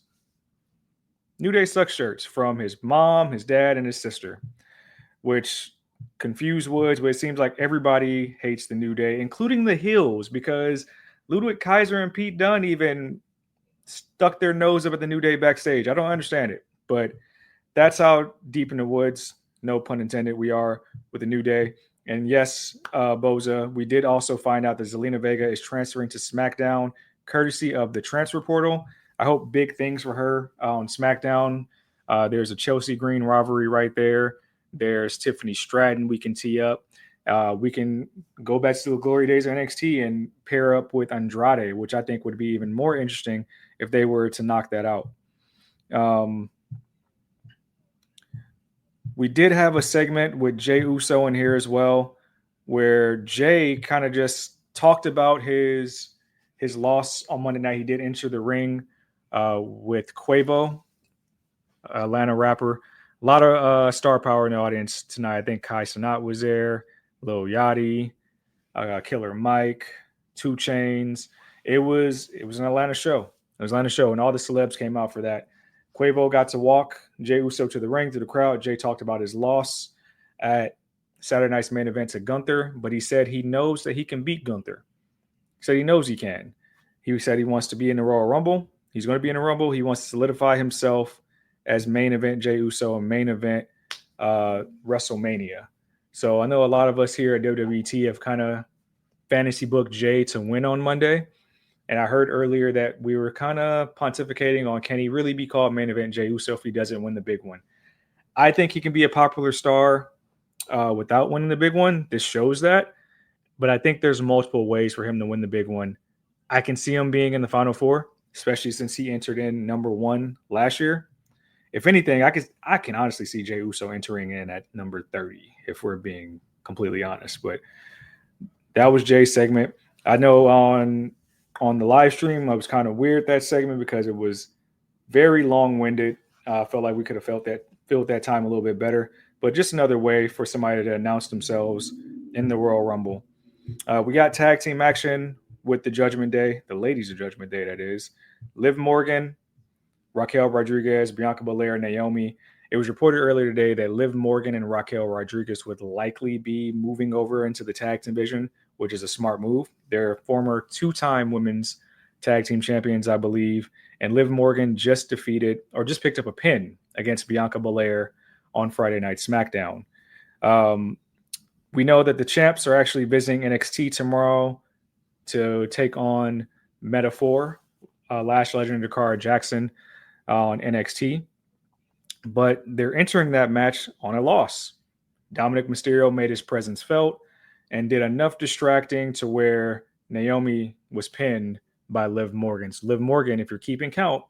New Day Sucks shirts from his mom, his dad, and his sister, which confused Woods, but it seems like everybody hates the New Day, including the Hills, because Ludwig Kaiser and Pete Dunne even stuck their nose up at the New Day backstage. I don't understand it, but that's how deep in the woods, no pun intended, we are with the New Day. And yes, Boza, we did also find out that Zelina Vega is transferring to SmackDown, courtesy of the transfer portal. I hope big things for her on SmackDown. There's a Chelsea Green rivalry right there. There's Tiffany Stratton we can tee up. We can go back to the glory days of NXT and pair up with Andrade, which I think would be even more interesting if they were to knock that out. We did have a segment with Jey Uso in here as well, where Jey kind of just talked about his loss on Monday night. He did enter the ring with Quavo, Atlanta rapper. A lot of star power in the audience tonight. I think Kai Cenat was there, Lil Yachty, Killer Mike, 2 Chainz. It was an Atlanta show. It was an Atlanta show, and all the celebs came out for that. Quavo got to walk Jey Uso to the ring, to the crowd. Jey talked about his loss at Saturday night's main event to Gunther, but he said he knows that he can beat Gunther. He said he knows he can. He said he wants to be in the Royal Rumble. He's going to be in the Rumble. He wants to solidify himself as main event Jey Uso and main event WrestleMania. So I know a lot of us here at WWT have kind of fantasy booked Jey to win on Monday. And I heard earlier that we were kind of pontificating on, can he really be called main event Jey Uso if he doesn't win the big one? I think he can be a popular star without winning the big one. This shows that. But I think there's multiple ways for him to win the big one. I can see him being in the Final Four, especially since he entered in number 1 last year. If anything, I can honestly see Jey Uso entering in at number 30, if we're being completely honest. But that was Jay's segment. I know on the live stream, I was kind of weird that segment because it was very long-winded. I felt like we could have filled that time a little bit better. But just another way for somebody to announce themselves in the Royal Rumble. We got tag team action with the Judgment Day, the ladies of Judgment Day, that is. Liv Morgan, Raquel Rodriguez, Bianca Belair, Naomi. It was reported earlier today that Liv Morgan and Raquel Rodriguez would likely be moving over into the tag team division, which is a smart move. They're former 2-time women's tag team champions, I believe. And Liv Morgan just picked up a pin against Bianca Belair on Friday Night SmackDown. We know that the champs are actually visiting NXT tomorrow to take on Metaphor, Lash Legend Dakara Jackson on NXT. But they're entering that match on a loss. Dominic Mysterio made his presence felt and did enough distracting to where Naomi was pinned by Liv Morgan. So Liv Morgan, if you're keeping count,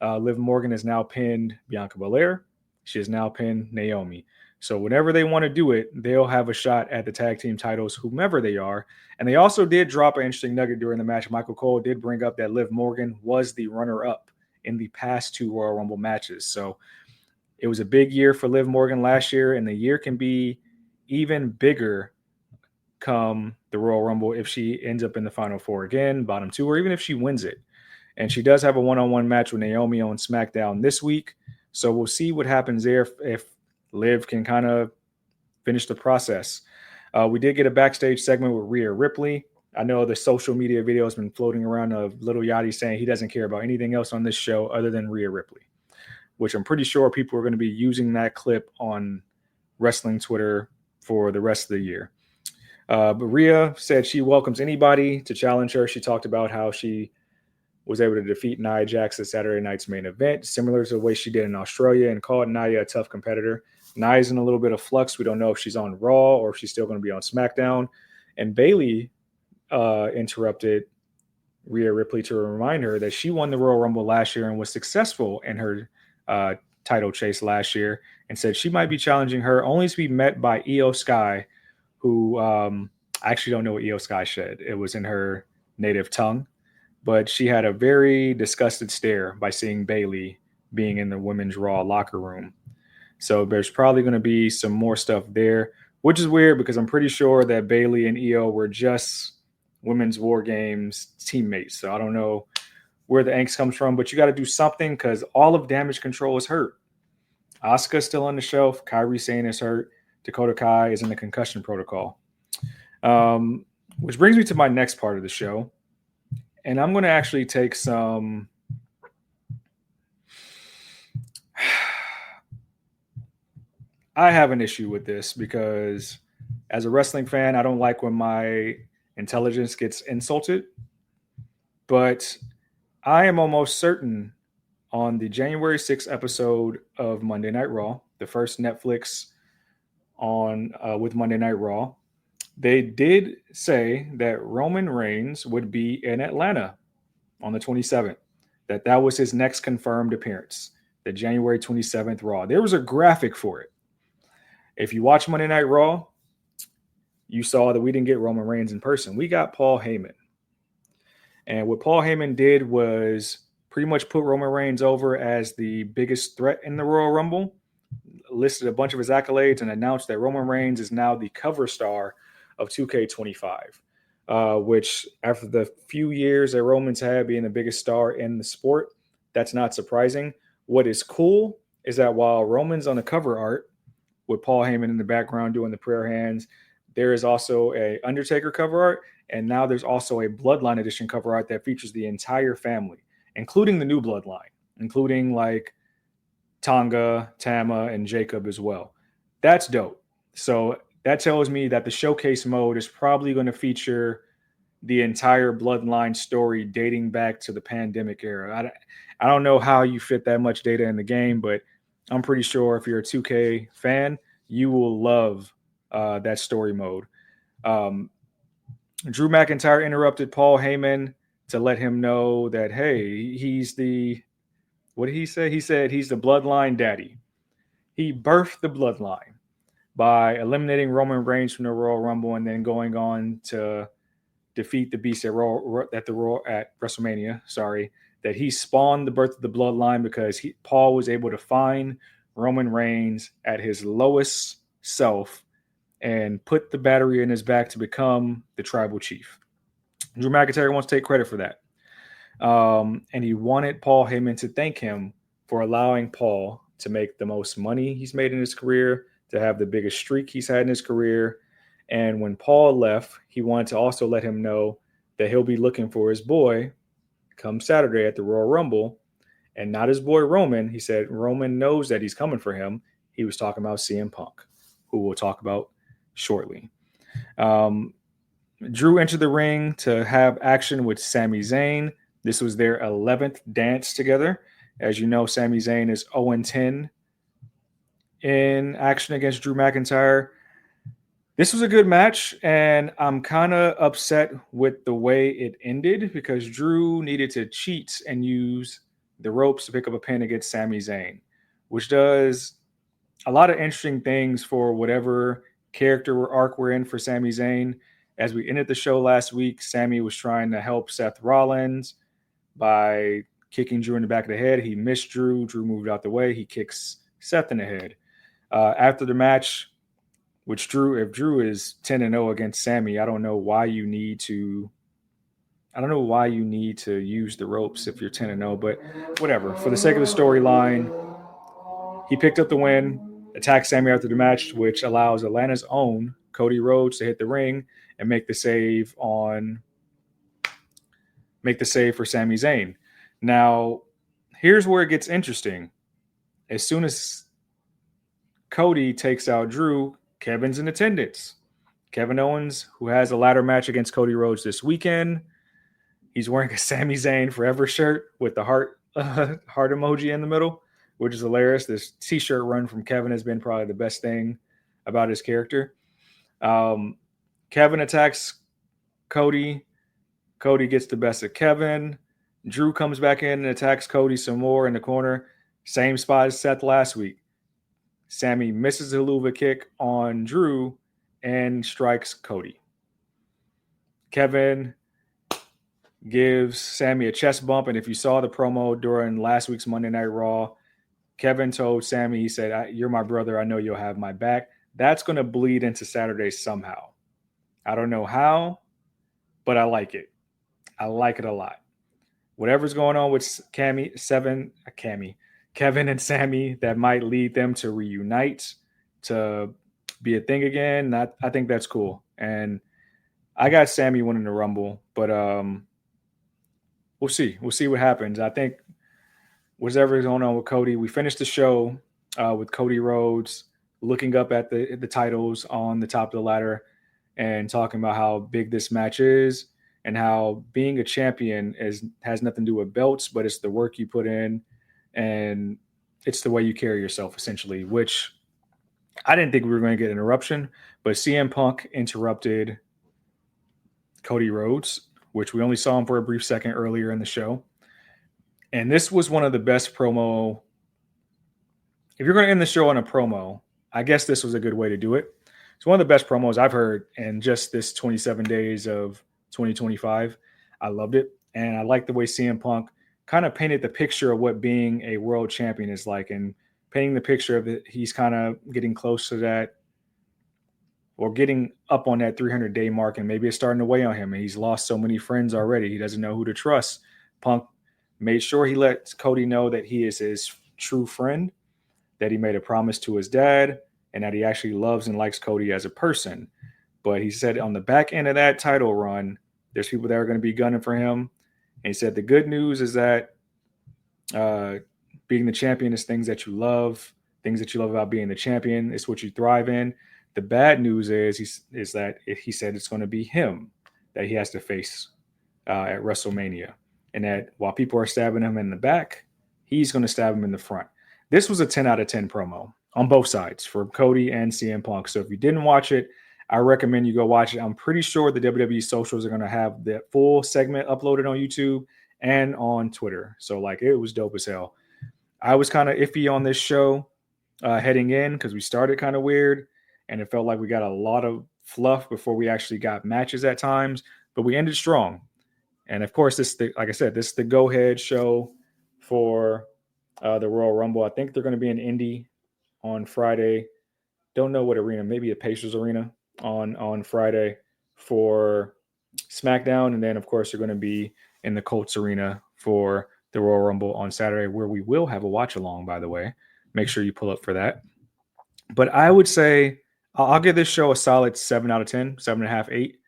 Liv Morgan has now pinned Bianca Belair. She has now pinned Naomi. So whenever they want to do it, they'll have a shot at the tag team titles, whomever they are. And they also did drop an interesting nugget during the match. Michael Cole did bring up that Liv Morgan was the runner-up in the past 2 Royal Rumble matches. So it was a big year for Liv Morgan last year, and the year can be even bigger come the Royal Rumble if she ends up in the Final Four again, bottom 2, or even if she wins it. And she does have a one-on-one match with Naomi on SmackDown this week. So we'll see what happens there if Liv can kind of finish the process. We did get a backstage segment with Rhea Ripley. I know the social media video has been floating around of Little Yachty saying he doesn't care about anything else on this show other than Rhea Ripley, which I'm pretty sure people are going to be using that clip on wrestling Twitter for the rest of the year. But Rhea said she welcomes anybody to challenge her. She talked about how she was able to defeat Nia Jax at Saturday night's main event, similar to the way she did in Australia, and called Nia a tough competitor. Nia's in a little bit of flux. We don't know if she's on Raw or if she's still going to be on SmackDown. And Bayley interrupted Rhea Ripley to remind her that she won the Royal Rumble last year and was successful in her title chase last year, and said she might be challenging her only to be met by Io Sky, who I actually don't know what Io Sky said. It was in her native tongue, but she had a very disgusted stare by seeing Bayley being in the women's Raw locker room. So there's probably going to be some more stuff there, which is weird because I'm pretty sure that Bayley and Io were just women's War Games teammates. So I don't know where the angst comes from, but you got to do something because all of Damage Control is hurt. Asuka's still on the shelf. Kairi Sane is hurt. Dakota Kai is in the concussion protocol. Which brings me to my next part of the show. And I'm going to actually take some I have an issue with this because as a wrestling fan, I don't like when my intelligence gets insulted. But I am almost certain on the January 6th episode of Monday Night Raw, the first Netflix on with Monday Night Raw, they did say that Roman Reigns would be in Atlanta on the 27th, that was his next confirmed appearance, the January 27th Raw. There was a graphic for it. If you watch Monday Night Raw, you saw that we didn't get Roman Reigns in person. We got Paul Heyman. And what Paul Heyman did was pretty much put Roman Reigns over as the biggest threat in the Royal Rumble, listed a bunch of his accolades, and announced that Roman Reigns is now the cover star of 2K25, which after the few years that Roman's had being the biggest star in the sport, that's not surprising. What is cool is that while Roman's on the cover art with Paul Heyman in the background doing the prayer hands, there is also a Undertaker cover art, and now there's also a Bloodline edition cover art that features the entire family, including the new Bloodline, including like Tonga, Tama, and Jacob as well. That's dope. So that tells me that the showcase mode is probably going to feature the entire Bloodline story dating back to the pandemic era. I don't know how you fit that much data in the game, but I'm pretty sure if you're a 2K fan, you will love that story mode. Drew McIntyre interrupted Paul Heyman to let him know that, hey, he's the, what did he say? He said he's the Bloodline daddy. He birthed the Bloodline by eliminating Roman Reigns from the Royal Rumble and then going on to defeat the Beast at WrestleMania. That he spawned the birth of the Bloodline because Paul was able to find Roman Reigns at his lowest self and put the battery in his back to become the tribal chief. Drew McIntyre wants to take credit for that. And he wanted Paul Heyman to thank him for allowing Paul to make the most money he's made in his career, to have the biggest streak he's had in his career. And when Paul left, he wanted to also let him know that he'll be looking for his boy, come Saturday at the Royal Rumble, and not his boy Roman. He said Roman knows that he's coming for him. He was talking about CM Punk, who we'll talk about shortly. Drew entered the ring to have action with Sami Zayn. This was their 11th dance together. As you know, Sami Zayn is 0-10 in action against Drew McIntyre. This was a good match, and I'm kind of upset with the way it ended because Drew needed to cheat and use the ropes to pick up a pin against Sami Zayn, which does a lot of interesting things for whatever character or arc we're in for Sami Zayn. As we ended the show last week, Sami was trying to help Seth Rollins by kicking Drew in the back of the head. He missed Drew. Drew moved out the way. He kicks Seth in the head. After the match, which if Drew is 10-0 against Sami, I don't know why you need to use the ropes if you're 10-0, but whatever. For the sake of the storyline, he picked up the win, attacked Sami after the match, which allows Atlanta's own Cody Rhodes to hit the ring and make the save for Sami Zayn. Now, here's where it gets interesting. As soon as Cody takes out Drew, Kevin's in attendance. Kevin Owens, who has a ladder match against Cody Rhodes this weekend. He's wearing a Sami Zayn Forever shirt with the heart emoji in the middle, which is hilarious. This t-shirt run from Kevin has been probably the best thing about his character. Kevin attacks Cody. Cody gets the best of Kevin. Drew comes back in and attacks Cody some more in the corner. Same spot as Seth last week. Sami misses a Helluva Kick on Drew and strikes Cody. Kevin gives Sami a chest bump, and if you saw the promo during last week's Monday Night Raw, Kevin told Sami, he said, "You're my brother. I know you'll have my back." That's going to bleed into Saturday somehow. I don't know how, but I like it. I like it a lot. Whatever's going on with Kevin and Sami that might lead them to reunite, to be a thing again, I think that's cool. And I got Sami winning the Rumble, but we'll see. We'll see what happens. I think whatever's going on with Cody, we finished the show with Cody Rhodes looking up at the titles on the top of the ladder and talking about how big this match is and how being a champion has nothing to do with belts, but it's the work you put in and it's the way you carry yourself, essentially, which I didn't think we were going to get an interruption, but CM Punk interrupted Cody Rhodes, which we only saw him for a brief second earlier in the show. And this was one of the best promo. If you're going to end the show on a promo, I guess this was a good way to do it. It's one of the best promos I've heard in just this 27 days of 2025. I loved it. And I like the way CM Punk kind of painted the picture of what being a world champion is like, and painting the picture of it. He's kind of getting close to that, or getting up on that 300-day mark, and maybe it's starting to weigh on him. And he's lost so many friends already. He doesn't know who to trust. Punk made sure he let Cody know that he is his true friend, that he made a promise to his dad, and that he actually loves and likes Cody as a person. But he said on the back end of that title run, there's people that are going to be gunning for him. And he said the good news is that being the champion is things that you love about being the champion. It's what you thrive in. The bad news is that he said it's going to be him that he has to face at WrestleMania. And that while people are stabbing him in the back, he's going to stab him in the front. This was a 10 out of 10 promo on both sides for Cody and CM Punk. So if you didn't watch it, I recommend you go watch it. I'm pretty sure the WWE socials are going to have the full segment uploaded on YouTube and on Twitter. So it was dope as hell. I was kind of iffy on this show heading in because we started kind of weird and it felt like we got a lot of fluff before we actually got matches at times, but we ended strong. And of course, this is the go-ahead show for the Royal Rumble. I think they're going to be in Indy on Friday. Don't know what arena, maybe a Pacers arena on Friday for SmackDown. And then, of course, they're going to be in the Colts arena for the Royal Rumble on Saturday, where we will have a watch-along, by the way. Make sure you pull up for that. But I would say I'll give this show a solid 7 out of 10, 7.5, 8.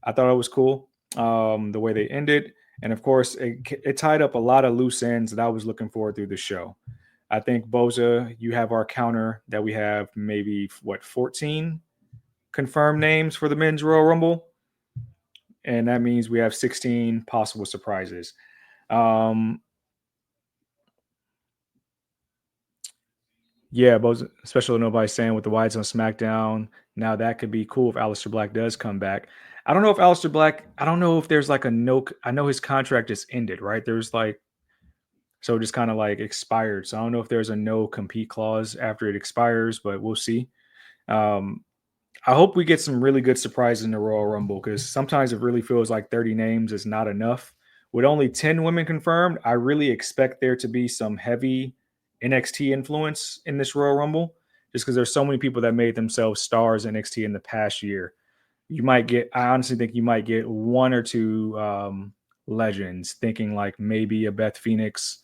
I thought it was cool. The way they ended. And of course, it tied up a lot of loose ends that I was looking for through the show. I think Boza, you have our counter that we have maybe 14 confirmed names for the men's Royal Rumble. And that means we have 16 possible surprises. Yeah, Boza, especially nobody's saying with the Whites on SmackDown. Now that could be cool if Aleister Black does come back. I don't know if Aleister Black, I don't know if there's like a no, I know his contract is ended, right? There's like, so it just kind of like expired. So I don't know if there's a no compete clause after it expires, but we'll see. I hope we get some really good surprises in the Royal Rumble because sometimes it really feels like 30 names is not enough. With only 10 women confirmed, I really expect there to be some heavy NXT influence in this Royal Rumble just because there's so many people that made themselves stars in NXT in the past year. I honestly think you might get one or two legends, thinking like maybe a Beth Phoenix.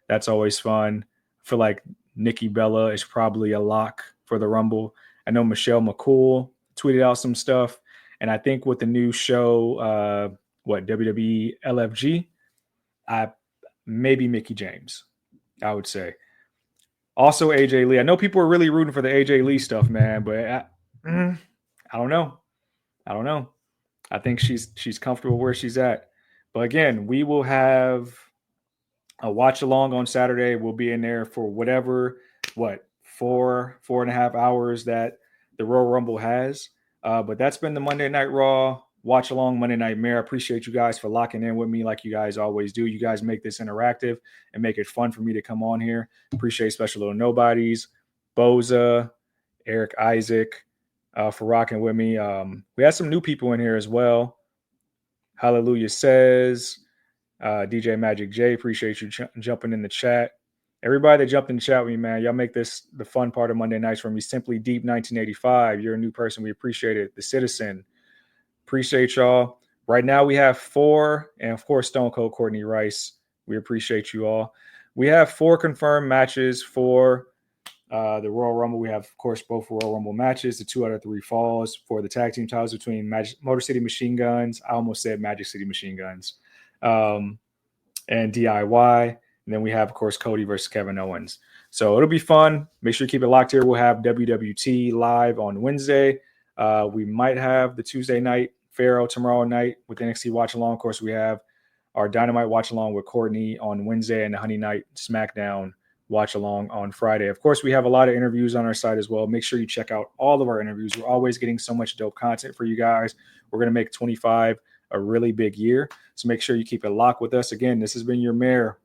That's always fun. I feel like Nikki Bella is probably a lock for the Rumble. I know Michelle McCool tweeted out some stuff. And I think with the new show, WWE LFG, maybe Mickie James, I would say. Also AJ Lee. I know people are really rooting for the AJ Lee stuff, man, but I don't know. I think she's comfortable where she's at. But again, we will have a watch along on Saturday. We'll be in there for whatever, 4.5 hours that the Royal Rumble has. But that's been the Monday Night Raw watch along Monday Nightmare. I appreciate you guys for locking in with me like you guys always do. You guys make this interactive and make it fun for me to come on here. Appreciate Special Little Nobodies, Boza, Eric Isaac, for rocking with me. We had some new people in here as well. Hallelujah Says, DJ Magic J, appreciate you jumping in the chat. Everybody that jumped in the chat with me, man, y'all make this the fun part of Monday nights for me. Simply Deep 1985, you're a new person. We appreciate it. The Citizen, appreciate y'all. Right now we have 4, and of course Stone Cold Courtney Rice. We appreciate you all. We have 4 confirmed matches for the Royal Rumble. We have, of course, both Royal Rumble matches, the 2 out of 3 falls for the tag team titles between Motor City Machine Guns. I almost said Magic City Machine Guns, and DIY. And then we have, of course, Cody versus Kevin Owens. So it'll be fun. Make sure you keep it locked here. We'll have WWT live on Wednesday. We might have the Tuesday night Pharaoh tomorrow night with NXT Watch Along. Of course, we have our Dynamite Watch Along with Courtney on Wednesday and the Honey Night SmackDown Watch Along on Friday. Of course, we have a lot of interviews on our site as well. Make sure you check out all of our interviews. We're always getting so much dope content for you guys. We're going to make 25 a really big year. So make sure you keep it locked with us. Again, this has been your mayor.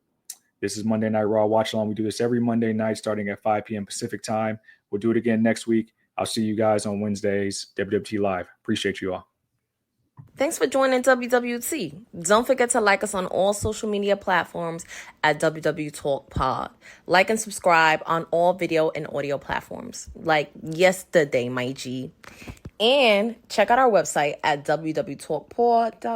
This is Monday Night Raw Watch Along. We do this every Monday night starting at 5 p.m. Pacific time. We'll do it again next week. I'll see you guys on Wednesdays, WWT Live. Appreciate you all. Thanks for joining WWT. Don't forget to like us on all social media platforms at WW Talk Pod. Like and subscribe on all video and audio platforms like yesterday, my G. And check out our website at www.talkpod.com.